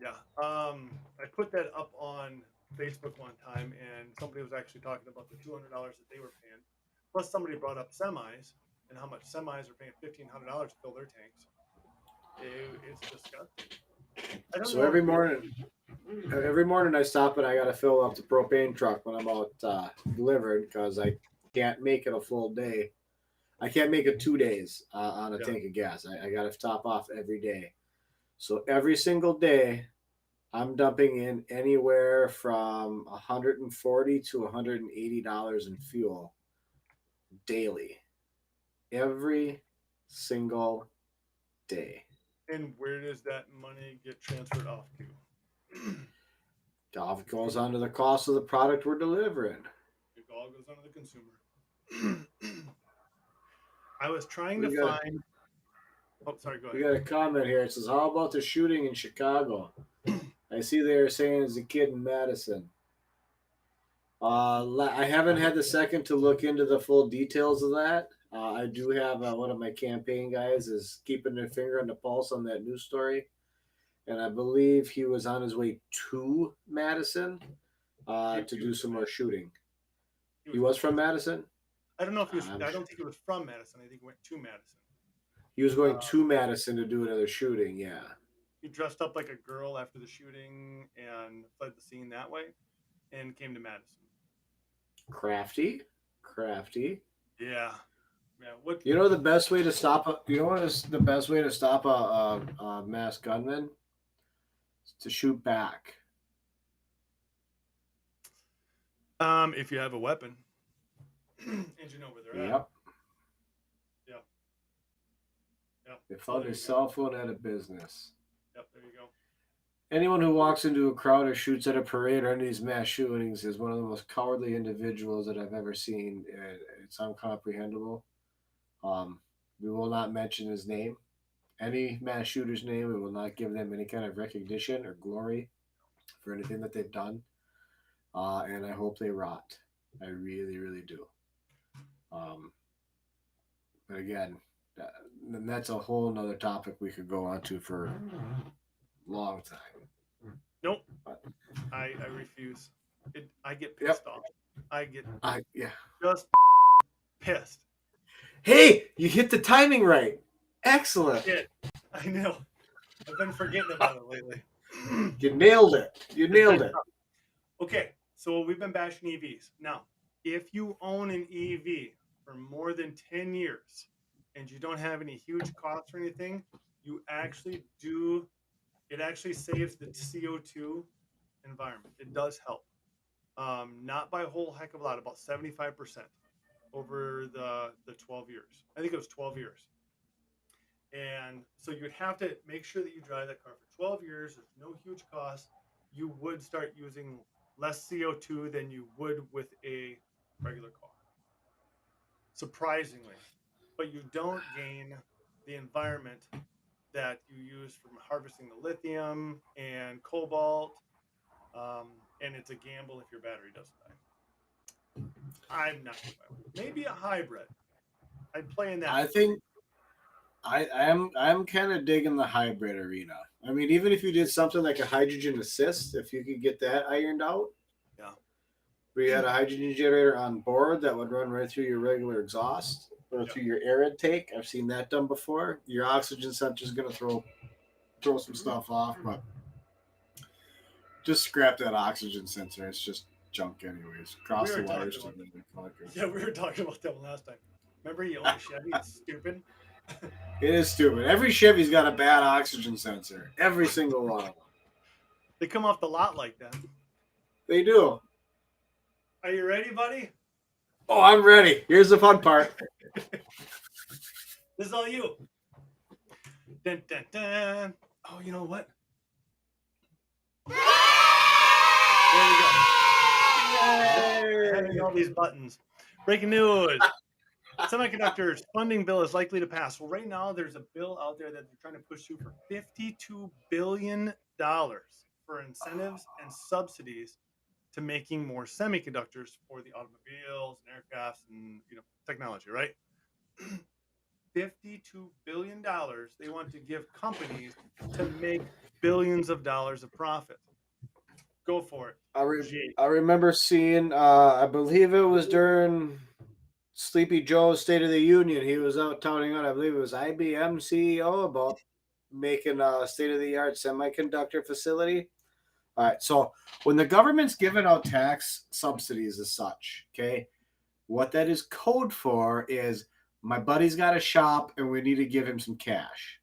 S2: Yeah. I put that up on Facebook one time, and somebody was actually talking about the $200 that they were paying. Plus, somebody brought up semis and how much semis are paying $1,500 to fill their tanks. It's disgusting.
S1: So every morning I stop and I got to fill up the propane truck when I'm out delivered because I can't make it a full day. I can't make it 2 days on a tank of gas. I got to top off every day. So every single day, I'm dumping in anywhere from $140 to $180 in fuel daily. Every single day.
S2: And where does that money get transferred off to?
S1: It goes onto the cost of the product we're delivering.
S2: It all goes onto the consumer. I was trying to find. Oh, sorry, go ahead.
S1: We got a comment here. It says, how about the shooting in Chicago? I see they were saying it's a kid in Madison. I haven't had the second to look into the full details of that. I do have one of my campaign guys is keeping their finger on the pulse on that news story. And I believe he was on his way to Madison to do some more shooting. He was from Madison?
S2: I don't know if he was. I don't think he was from Madison. I think he went to Madison.
S1: He was going to Madison to do another shooting, yeah.
S2: He dressed up like a girl after the shooting and fled the scene that way and came to Madison.
S1: Crafty.
S2: Yeah. What?
S1: You know the best way to stop a mass gunman? Is to shoot back.
S2: If you have a weapon and you know where they're at. Yep.
S1: They found his cell phone at a business.
S2: Yep, there you go.
S1: Anyone who walks into a crowd or shoots at a parade or any of these mass shootings is one of the most cowardly individuals that I've ever seen. It's incomprehensible. We will not mention his name. Any mass shooter's name, we will not give them any kind of recognition or glory for anything that they've done. And I hope they rot. I really, really do. But again, and that's a whole nother topic we could go on to for long time.
S2: Nope.
S1: But,
S2: I refuse. I get
S1: yep.
S2: pissed off. I get
S1: Yeah.
S2: just pissed.
S1: Hey, you hit the timing right. Excellent.
S2: Shit. I know. I've been forgetting about it lately.
S1: You nailed it. You
S2: It's
S1: nailed
S2: been
S1: it.
S2: tough. Okay, so we've been bashing EVs. Now, if you own an EV for more than 10 years and you don't have any huge costs or anything, you actually do, it actually saves the CO2 environment. It does help. Not by a whole heck of a lot, about 75% over the 12 years. I think it was 12 years. And so you'd have to make sure that you drive that car for 12 years. There's no huge cost. You would start using less CO2 than you would with a regular car. Surprisingly. But you don't gain the environment that you use from harvesting the lithium and cobalt. And it's a gamble if your battery doesn't die. I'm not going to buy one. Maybe a hybrid. I'd play in that.
S1: I think I'm kind of digging the hybrid arena. I mean, even if you did something like a hydrogen assist, if you could get that ironed out,
S2: Yeah.
S1: where you had a hydrogen generator on board that would run right through your regular exhaust or through your air intake. I've seen that done before. Your oxygen sensor is going to throw some stuff off, but just scrap that oxygen sensor. It's just junk anyways. Cross the wires to the collector.
S2: Yeah, we were talking about that one last time. Remember you owned a Chevy? It's stupid.
S1: It is stupid. Every Chevy's got a bad oxygen sensor. Every single one of them.
S2: They come off the lot like that.
S1: They do.
S2: Are you ready, buddy?
S1: Oh, I'm ready. Here's the fun part.
S2: This is all you. Dun, dun, dun. Oh, you know what? There we go. Having all these buttons. Breaking news. Semiconductors funding bill is likely to pass. Well, right now there's a bill out there that they're trying to push through for $52 billion for incentives and subsidies to making more semiconductors for the automobiles and aircrafts and technology, right? $52 billion they want to give companies to make billions of dollars of profit. Go for it.
S1: I remember seeing, I believe it was during Sleepy Joe's State of the Union. He was out touting on, I believe it was IBM CEO, about making a state of the art semiconductor facility. All right. So when the government's giving out tax subsidies as such, okay, what that is code for is my buddy's got a shop and we need to give him some cash.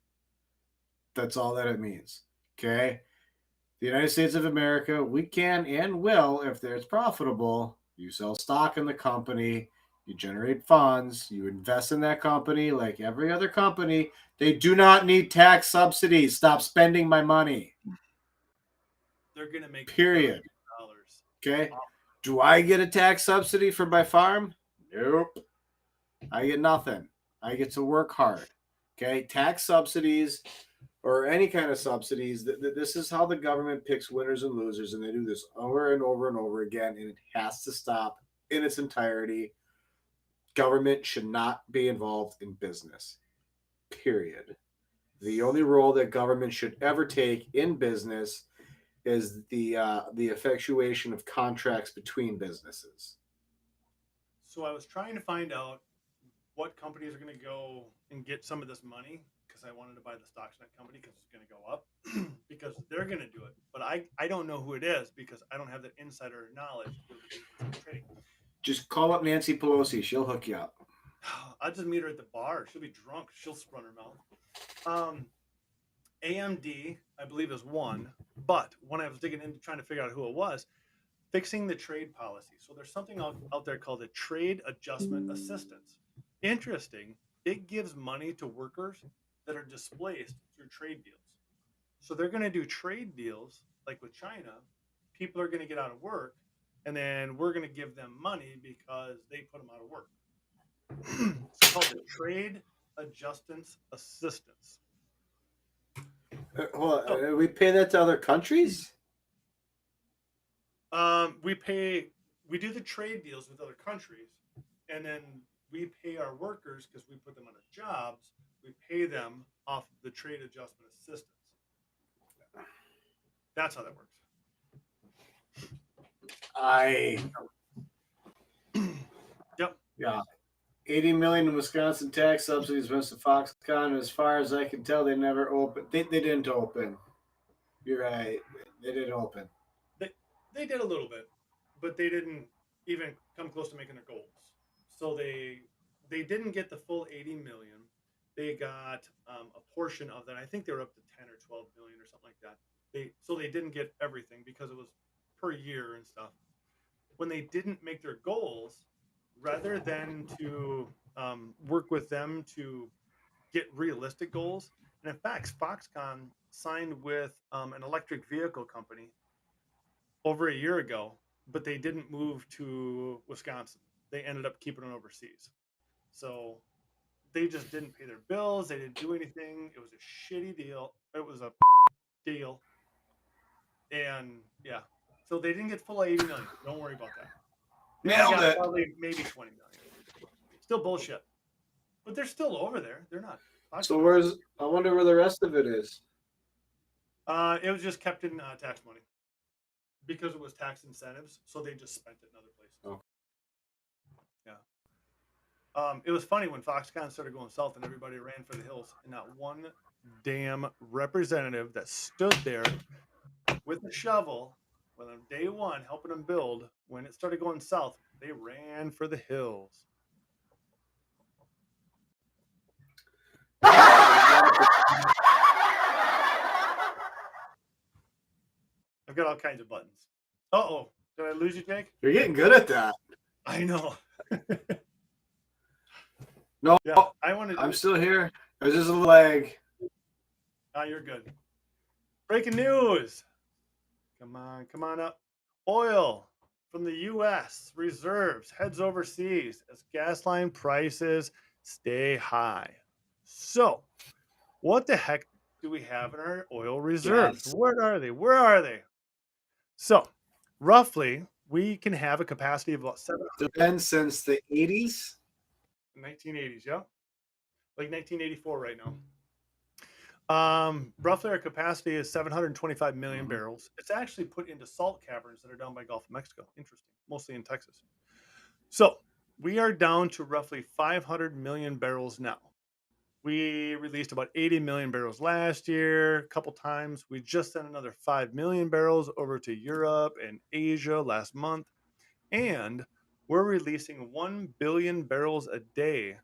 S1: That's all that it means. Okay. The United States of America, we can and will, if it's profitable, you sell stock in the company, you generate funds, you invest in that company like every other company. They do not need tax subsidies. Stop spending my money.
S2: They're going to make
S1: period.
S2: Dollars.
S1: Okay. Do I get a tax subsidy for my farm? Nope. I get nothing. I get to work hard. Okay. Tax subsidies or any kind of subsidies. This is how the government picks winners and losers, and they do this over and over and over again, and it has to stop in its entirety. Government should not be involved in business. Period. The only role that government should ever take in business is the effectuation of contracts between businesses.
S2: So I was trying to find out what companies are going to go and get some of this money because I wanted to buy the stocks in that company because it's going to go up because they're going to do it. But I don't know who it is because I don't have the insider knowledge of trading.
S1: Just call up Nancy Pelosi. She'll hook you up.
S2: I'll just meet her at the bar. She'll be drunk. She'll run her mouth. AMD, I believe, is one. But when I was digging into trying to figure out who it was, fixing the trade policy. So there's something out there called a trade adjustment assistance. Interesting. It gives money to workers that are displaced through trade deals. So they're going to do trade deals like with China. People are going to get out of work, and then we're going to give them money because they put them out of work. It's called the Trade Adjustment Assistance.
S1: We pay that to other countries?
S2: We do the trade deals with other countries, and then we pay our workers because we put them on jobs. We pay them off the trade adjustment assistance. That's how that works. Yep.
S1: Yeah. 80 million in Wisconsin tax subsidies went to Foxconn. As far as I can tell, they never opened. They didn't open. You're right. They didn't open.
S2: They did a little bit, but they didn't even come close to making their goals. So they didn't get the full 80 million. They got a portion of that. I think they were up to 10 or 12 million or something like that. They didn't get everything because it was per year and stuff. When they didn't make their goals, rather than to work with them to get realistic goals, and in fact, Foxconn signed with an electric vehicle company over a year ago, but they didn't move to Wisconsin. They ended up keeping it overseas. So they just didn't pay their bills. They didn't do anything. It was a shitty deal. It was a deal. And yeah, so they didn't get full 80 million. Don't worry about that. They only
S1: Nailed
S2: got
S1: it.
S2: probably maybe 20 million. Still bullshit. But they're still over there. They're not.
S1: So I wonder where the rest of it is.
S2: It was just kept in tax money because it was tax incentives. So they just spent it in other places.
S1: Oh.
S2: Yeah. It was funny when Foxconn started going south and everybody ran for the hills, and not one damn representative that stood there with a shovel when on day one helping them build, when it started going south, they ran for the hills. I've got all kinds of buttons. Uh-oh. Did I lose you, Jake?
S1: You're getting good at that.
S2: I know.
S1: No,
S2: yeah, I'm
S1: still here. There's just a lag.
S2: Oh, you're good. Breaking news. Come on up. Oil from the U.S. reserves heads overseas as gas line prices stay high. So, what the heck do we have in our oil reserves?
S1: Yes.
S2: Where are they? So, roughly, we can have a capacity of about 700.
S1: It's been since the 80s?
S2: 1980s, yeah? Like 1984 right now. Roughly our capacity is 725 million barrels. It's actually put into salt caverns that are down by Gulf of Mexico. Interesting. Mostly in Texas. So we are down to roughly 500 million barrels now. We released about 80 million barrels last year, a couple times. We just sent another 5 million barrels over to Europe and Asia last month. And we're releasing 1 billion barrels a day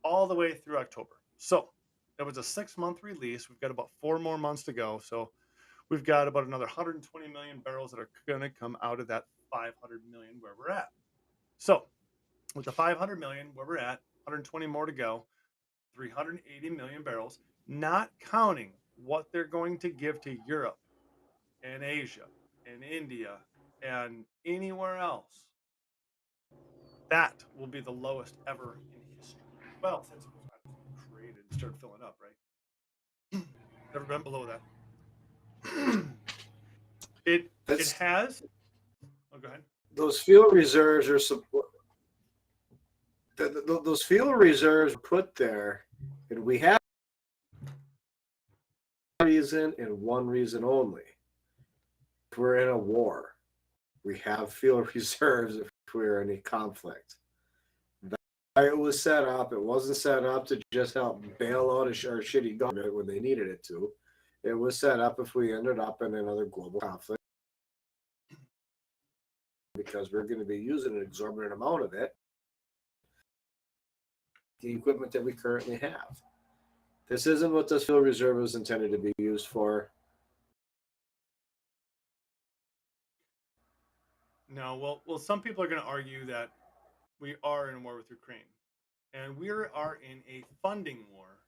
S2: all the way through October. So it was a 6-month release. We've got about 4 more months to go. So we've got about another 120 million barrels that are going to come out of that 500 million where we're at. So with the 500 million where we're at, 120 more to go, 380 million barrels, not counting what they're going to give to Europe and Asia and India and anywhere else. That will be the lowest ever in history. Well, since it was created and started filling up, right? Never been below that. it has. Oh, go ahead.
S1: Those fuel reserves are those fuel reserves put there, and we have reason and one reason only. If we're in a war, we have fuel reserves if we're in a conflict. That's why it was set up. It wasn't set up to just help bail out our shitty government when they needed it to. It was set up if we ended up in another global conflict, because we're going to be using an exorbitant amount of it, the equipment that we currently have. This isn't what this fuel reserve was intended to be used for.
S2: No, well, some people are going to argue that we are in a war with Ukraine, and we are in a funding war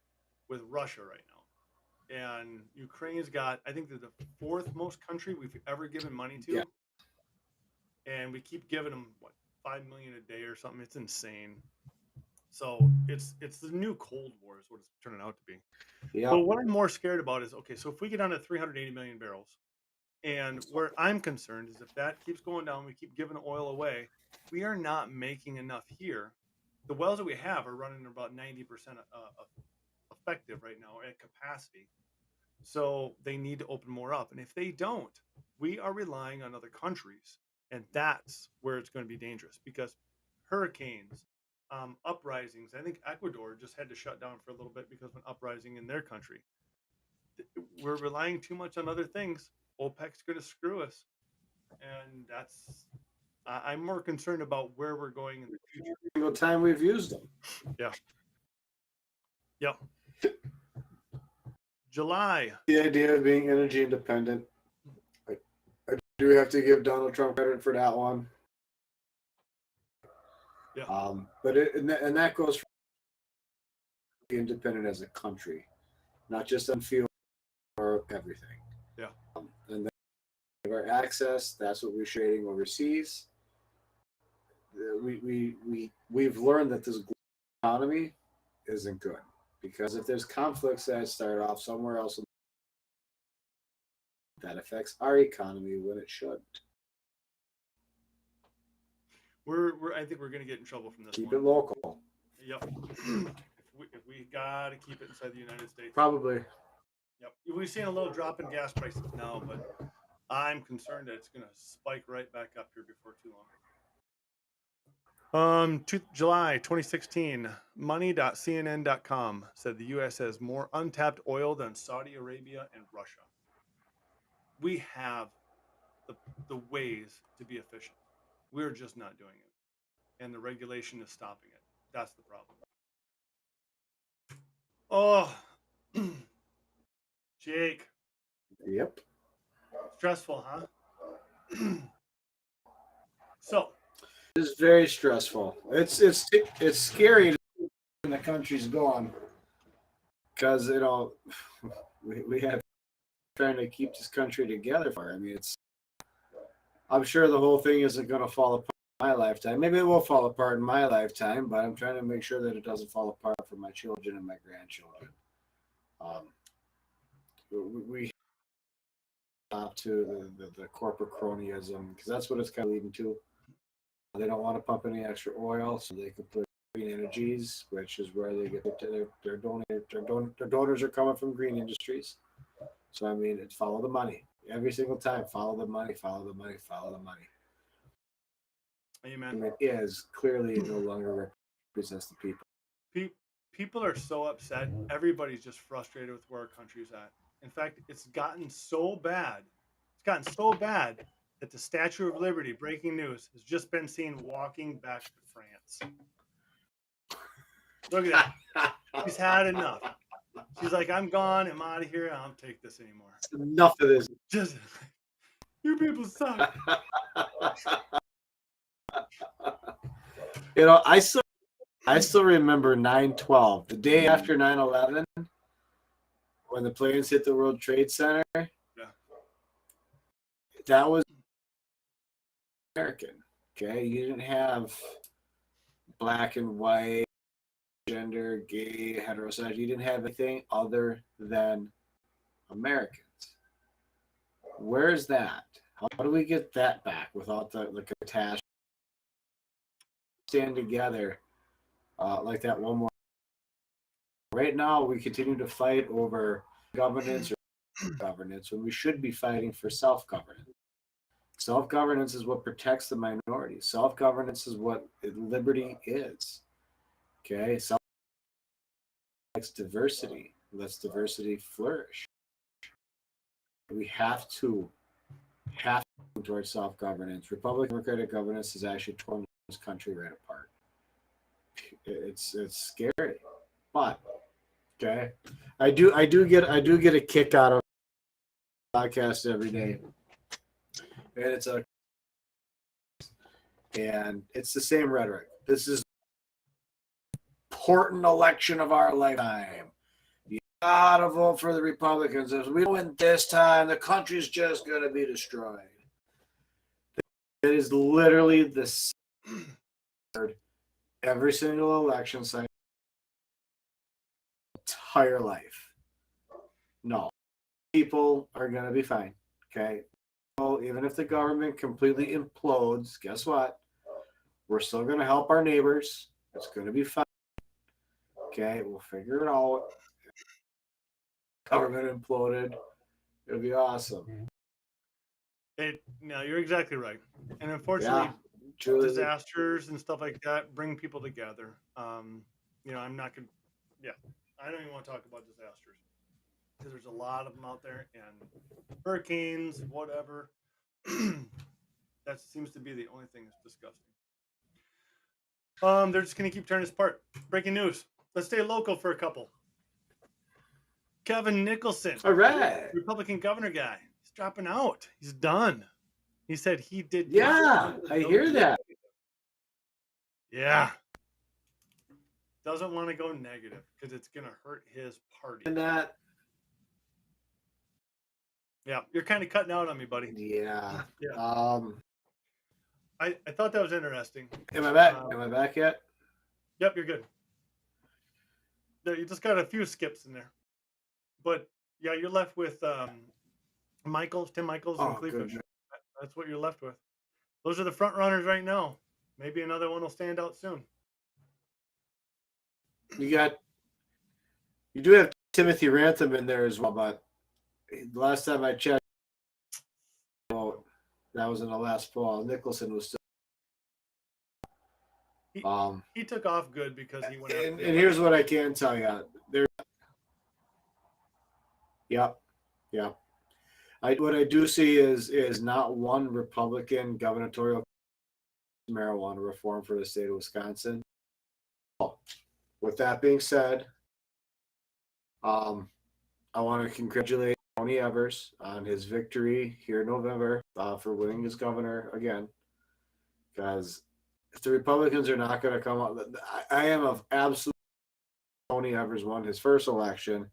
S2: with Russia right now. And Ukraine's got, I think they're the 4th most country we've ever given money to.
S1: Yeah.
S2: And we keep giving them, what, 5 million a day or something. It's insane. So it's the new Cold War is what it's turning out to be.
S1: Yeah.
S2: But what I'm more scared about is, okay, so if we get down to 380 million barrels, and where I'm concerned is if that keeps going down, we keep giving oil away, we are not making enough here. The wells that we have are running about 90% effective right now at capacity. So they need to open more up. And if they don't, we are relying on other countries. And that's where it's going to be dangerous because hurricanes, uprisings. I think Ecuador just had to shut down for a little bit because of an uprising in their country. We're relying too much on other things. OPEC's going to screw us. And I'm more concerned about where we're going in the future.
S1: Single time we've used them.
S2: Yeah. Yep. July.
S1: The idea of being energy independent. I do have to give Donald Trump credit for that one.
S2: Yeah.
S1: But and that goes for being independent as a country, not just on fuel or everything.
S2: Yeah.
S1: And then our access, that's what we're trading overseas. We've learned that this global economy isn't good because if there's conflicts that start off somewhere else, that affects our economy when it shouldn't.
S2: I think we're going to get in trouble from this.
S1: Keep it local.
S2: Yep. if we got to keep it inside the United States.
S1: Probably.
S2: Yep. We've seen a little drop in gas prices now, but I'm concerned that it's going to spike right back up here before too long. July 2016, money.cnn.com said the U.S. has more untapped oil than Saudi Arabia and Russia. We have the ways to be efficient. We're just not doing it. And the regulation is stopping it. That's the problem. Oh, Jake.
S1: Yep.
S2: Stressful, huh? So.
S1: It's very stressful. It's scary when the country's gone because we have trying to keep this country together. I mean, I'm sure the whole thing isn't going to fall apart in my lifetime. Maybe it will fall apart in my lifetime, but I'm trying to make sure that it doesn't fall apart for my children and my grandchildren. We stop to the corporate cronyism because that's what it's kind of leading to. They don't want to pump any extra oil, so they can put green energies, which is where they get their donors are coming from green industries. So I mean, it's follow the money every single time. Follow the money. Follow the money. Follow the money.
S2: Amen.
S1: And it is clearly no longer represents the people.
S2: People are so upset. Everybody's just frustrated with where our country's at. In fact, it's gotten so bad. That the Statue of Liberty, breaking news, has just been seen walking back to France. Look at that. She's had enough. She's like, I'm gone. I'm out of here. I don't take this anymore.
S1: Enough of this.
S2: Just, you people suck.
S1: I still remember 9/12, the day after 9/11, when the planes hit the World Trade Center.
S2: Yeah.
S1: That was American. Okay, you didn't have black and white, gender, gay, heterosexual. You didn't have anything other than Americans. Where's that? How do we get that back without the catastrophe? Stand together like that one more. Right now, we continue to fight over governance or governance when we should be fighting for self-governance. Self-governance is what protects the minority. Self-governance is what liberty is. Okay, lets diversity. Lets diversity flourish. We have to towards self-governance. Republican democratic governance is actually torn this country right apart. It's scary, but okay. I do get a kick out of podcast every day, and it's the same rhetoric. This is important election of our lifetime. You gotta vote for the Republicans. If we win this time, the country's just gonna be destroyed. It is literally the same every single election cycle, entire life. No, people are gonna be fine. Okay, well, even if the government completely implodes, guess what? We're still gonna help our neighbors. It's gonna be fine. Okay, we'll figure it out. government imploded. It'll be awesome.
S2: No, you're exactly right. And unfortunately,
S1: truly.
S2: disasters and stuff like that bring people together. I'm not going to, I don't even want to talk about disasters because there's a lot of them out there, and hurricanes, whatever. That seems to be the only thing that's disgusting. They're just going to keep tearing us apart. Breaking news. Let's stay local for a couple. Kevin Nicholson,
S1: All right,
S2: Republican governor guy, he's dropping out. He's done. He said he did.
S1: Yeah, I hear that.
S2: Yeah. Doesn't want to go negative because it's going to hurt his party.
S1: And that.
S2: Yeah, you're kind of cutting out on me, buddy.
S1: Yeah.
S2: I thought that was interesting.
S1: Am I back? Am I back yet?
S2: Yep, you're good. You just got a few skips in there. But yeah, you're left with Tim Michaels, and Cleveland. That's what you're left with. Those are the front runners right now. Maybe another one will stand out soon.
S1: You do have Timothy Rantham in there as well, but last time I checked, that was in the last fall. Nicholson was still.
S2: He took off good because he went.
S1: And here's what I can tell you: Yep. What I do see is not one Republican gubernatorial marijuana reform for the state of Wisconsin. With that being said, I want to congratulate Tony Evers on his victory here in November for winning as governor again. Because if the Republicans are not going to come up, I am of absolute. Tony Evers won his first election.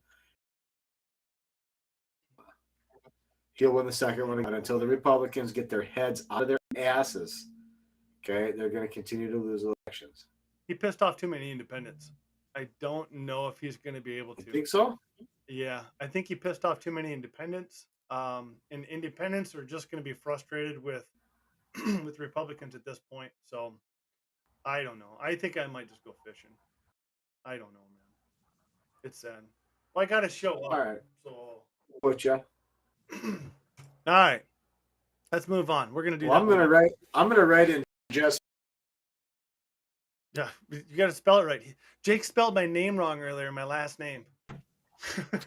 S1: He'll win the second one again until the Republicans get their heads out of their asses. Okay, they're going to continue to lose elections.
S2: He pissed off too many independents. I don't know if he's going to be able to.
S1: You think so?
S2: Yeah, I think he pissed off too many independents. And independents are just going to be frustrated with Republicans at this point. So I don't know. I think I might just go fishing. I don't know, man. It's sad. Well, I got to show up.
S1: All right.
S2: So
S1: Put you.
S2: All right. Let's move on. We're gonna do.
S1: Well, I'm gonna write in Jess.
S2: Yeah, you got to spell it right. Jake spelled my name wrong earlier. My last name.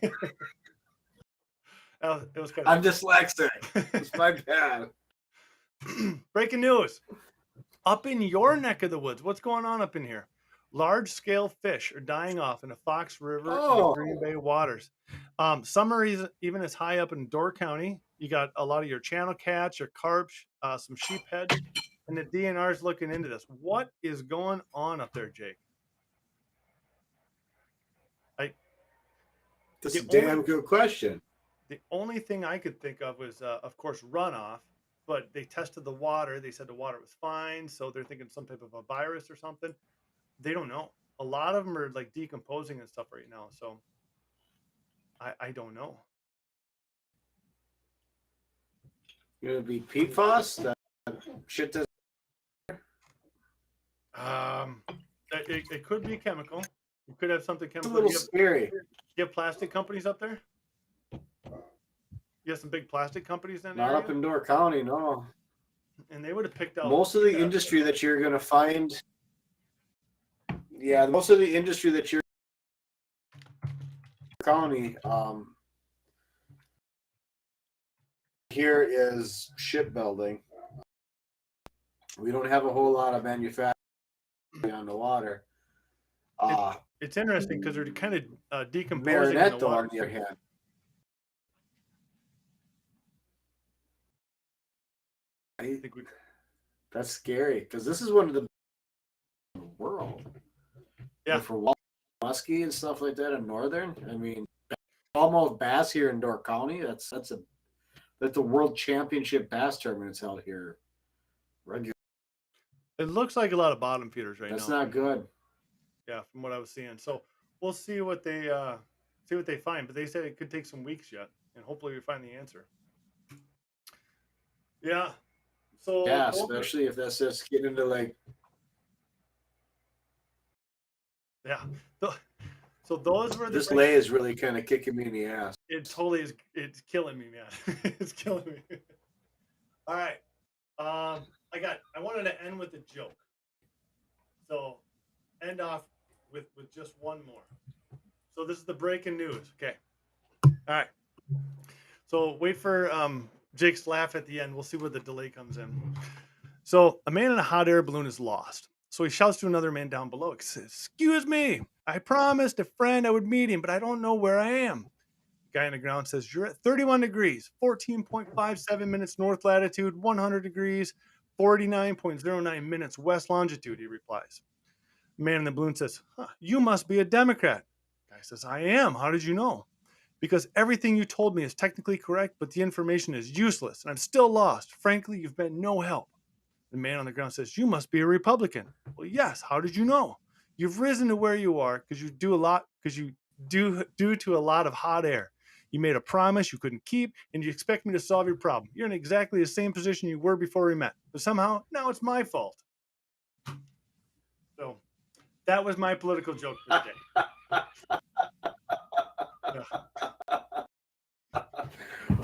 S2: It was kind of.
S1: I'm dyslexic. It's my bad.
S2: Breaking news. Up in your neck of the woods, what's going on up in here? Large-scale fish are dying off in the Fox River and Green Bay waters. Some are even as high up in Door County. You got a lot of your channel cats, your carp, some sheephead, and the DNR is looking into this. What is going on up there, Jake?
S1: That's a damn good question.
S2: The only thing I could think of was, of course, runoff. But they tested the water. They said the water was fine, so they're thinking some type of a virus or something. They don't know. A lot of them are like decomposing and stuff right now. So I don't know.
S1: Gonna be PFAS? That shit does.
S2: It could be chemical. You could have something chemical.
S1: It's a little scary.
S2: You have plastic companies up there? You have some big plastic companies in there?
S1: Not up in Door County, no.
S2: And they would have picked out
S1: most of the industry that you're gonna find. Yeah, most of the industry that you're county here is shipbuilding. We don't have a whole lot of manufacturing on the water.
S2: It's interesting because they're kind of decomposing.
S1: Marinette, though, on the other hand. That's scary because this is one of the world.
S2: Yeah,
S1: for muskie and stuff like that in northern. I mean, almost bass here in Door County. That's the world championship bass tournament is held here. Regular.
S2: It looks like a lot of bottom feeders right now.
S1: That's not good.
S2: Yeah, from what I was seeing. So we'll see what they find. But they said it could take some weeks yet, and hopefully we find the answer. Yeah. So
S1: yeah, especially if that's just getting into like.
S2: Yeah. So those were the
S1: This lay is really kind of kicking me in the ass.
S2: It totally is. It's killing me, man. It's killing me. All right. I wanted to end with a joke. So end off with just one more. So this is the breaking news. Okay. All right. So wait for Jake's laugh at the end. We'll see where the delay comes in. So a man in a hot air balloon is lost. So he shouts to another man down below. He says, "Excuse me. I promised a friend I would meet him, but I don't know where I am." The guy on the ground says, "You're at 31 degrees, 14.57 minutes north latitude, 100 degrees, 49.09 minutes west longitude," he replies. The man in the balloon says, "Huh, you must be a Democrat." The guy says, "I am. How did you know?" "Because everything you told me is technically correct, but the information is useless, and I'm still lost. Frankly, you've been no help." The man on the ground says, "You must be a Republican." "Well, yes. How did you know?" "You've risen to where you are because you do due to a lot of hot air. You made a promise you couldn't keep, and you expect me to solve your problem. You're in exactly the same position you were before we met. But somehow now it's my fault." So that was my political joke for the day. Yeah.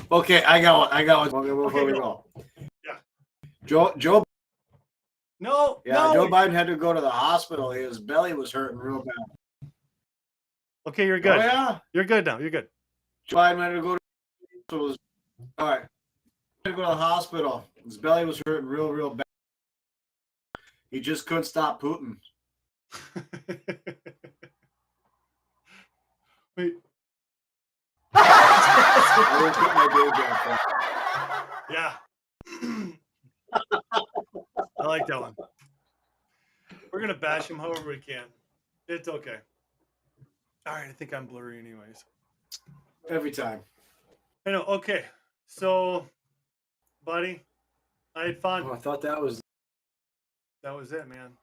S1: Okay, I got one. Before we go.
S2: Yeah.
S1: Joe.
S2: No.
S1: Yeah,
S2: No.
S1: Joe Biden had to go to the hospital. His belly was hurting real bad.
S2: Okay, you're good.
S1: Oh yeah,
S2: you're good now. You're good.
S1: Joe Biden had to go to the hospital. All right, he had to go to the hospital. His belly was hurting real bad. He just couldn't stop Putin.
S2: Wait.
S1: I will quit my day job.
S2: Yeah. I like that one. We're going to bash him however we can. It's okay. All right. I think I'm blurry anyways.
S1: Every time.
S2: I know. Okay. So, buddy, I had fun.
S1: Oh, I thought that was
S2: it, man.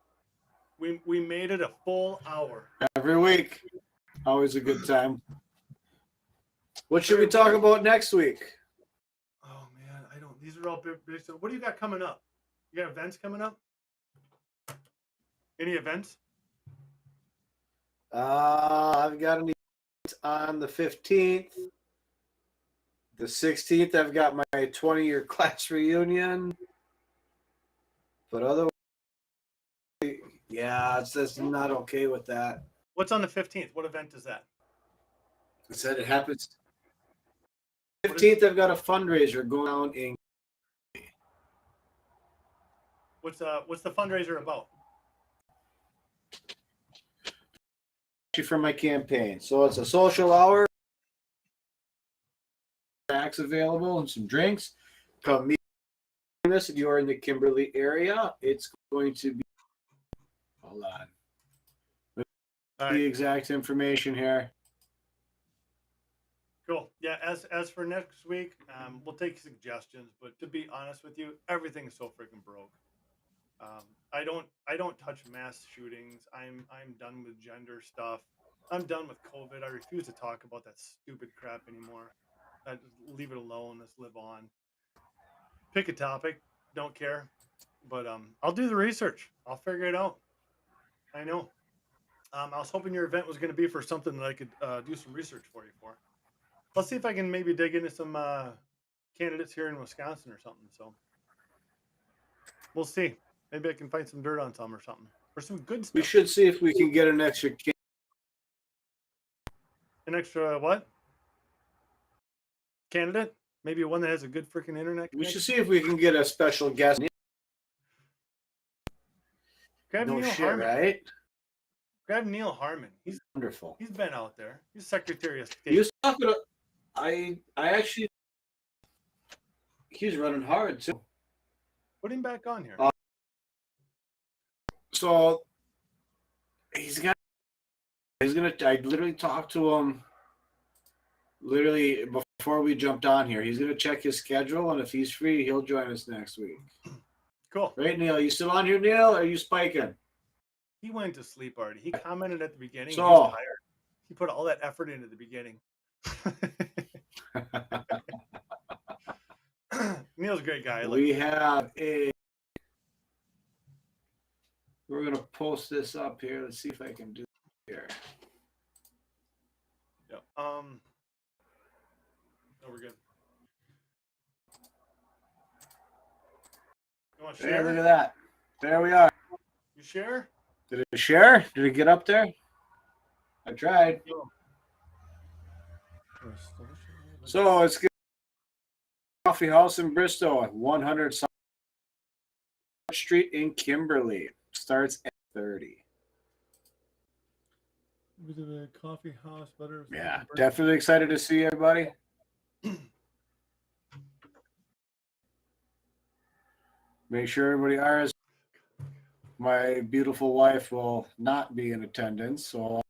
S2: We made it a full hour.
S1: every week. Always a good time. What should we talk about next week?
S2: Oh man, I don't. These are all big stuff. What do you got coming up? You got events coming up? Any events?
S1: I've got an event on the 15th. The 16th, I've got my 20-year class reunion. But otherwise, yeah, it's just not okay with that.
S2: What's on the 15th? What event is that?
S1: I said it happens. 15th, I've got a fundraiser going on in.
S2: What's the fundraiser about?
S1: For my campaign. So it's a social hour. Snacks available and some drinks. Come meet us if you are in the Kimberly area. It's going to be. Hold on. The exact information here.
S2: Cool. Yeah. As for next week, we'll take suggestions. But to be honest with you, everything's so freaking broke. I don't touch mass shootings. I'm done with gender stuff. I'm done with COVID. I refuse to talk about that stupid crap anymore. Leave it alone. Let's live on. Pick a topic. Don't care. But I'll do the research. I'll figure it out. I know. I was hoping your event was going to be for something that I could do some research for you for. Let's see if I can maybe dig into some candidates here in Wisconsin or something. So we'll see. Maybe I can find some dirt on some or something. Or some good stuff.
S1: We should see if we can get an extra.
S2: An extra what? Candidate? Maybe one that has a good freaking internet connection?
S1: We should see if we can get a special guest.
S2: Grab
S1: No
S2: Neil
S1: shit,
S2: Harmon.
S1: right?
S2: Grab Neil Harmon. He's
S1: wonderful.
S2: He's been out there. He's Secretary of State.
S1: He was talking to, I actually, he's running hard too.
S2: Put him back on here.
S1: So he's gonna. I literally talked to him. Literally before we jumped on here, he's gonna check his schedule, and if he's free, he'll join us next week.
S2: Cool.
S1: Right, Neil? You still on here, Neil? Or are you spiking?
S2: He went to sleep already. He commented at the beginning.
S1: So,
S2: he was tired. He put all that effort into the beginning. Neil's a great guy.
S1: We're gonna post this up here. Let's see if I can do it here.
S2: Yeah. No, we're good. You want to
S1: Hey,
S2: share?
S1: look at that. There we are.
S2: You share?
S1: Did it share? Did it get up there? I tried.
S2: No.
S1: So it's good. Coffee House in Bristol at 100 South Street in Kimberly. Starts at 30.
S2: Visit a coffee house, better.
S1: Yeah, definitely excited to see everybody. Make sure everybody RS. My beautiful wife will not be in attendance, so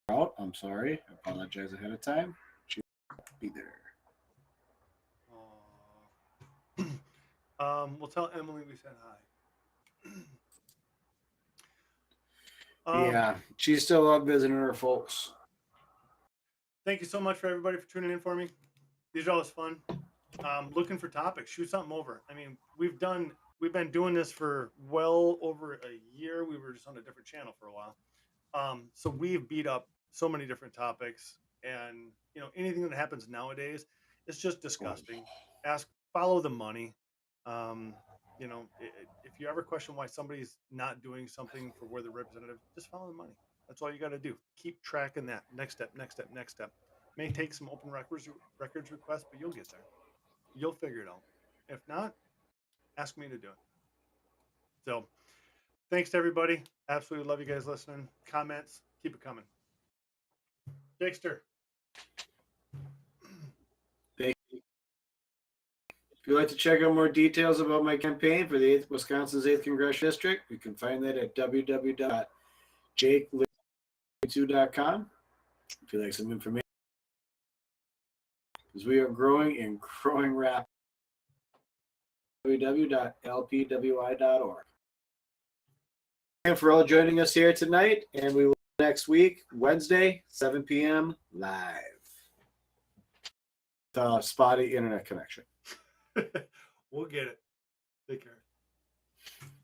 S1: out. I'm sorry. I apologize ahead of time. She won't be there.
S2: We'll tell Emily we said hi.
S1: Yeah, she's still out visiting her folks.
S2: Thank you so much for everybody for tuning in for me. These are always fun. Looking for topics, shoot something over. I mean, we've been doing this for well over a year. We were just on a different channel for a while. So we've beat up so many different topics, and anything that happens nowadays, it's just disgusting. Follow the money. If you ever question why somebody's not doing something for where they're representative, just follow the money. That's all you got to do. Keep tracking that. Next step, next step, next step. May take some open records requests, but you'll get there. You'll figure it out. If not, ask me to do it. So thanks to everybody. Absolutely love you guys listening. Comments, keep it coming. Dexter.
S1: Thank you. If you'd like to check out more details about my campaign for the Wisconsin's 8th Congressional District, you can find that at www.jakele2.com. If you'd like some information, because we are growing and growing rapidly. www.lpwi.org. And for all joining us here tonight, and we will next week, Wednesday, 7 p.m. live. Spotty internet connection.
S2: We'll get it. Take care.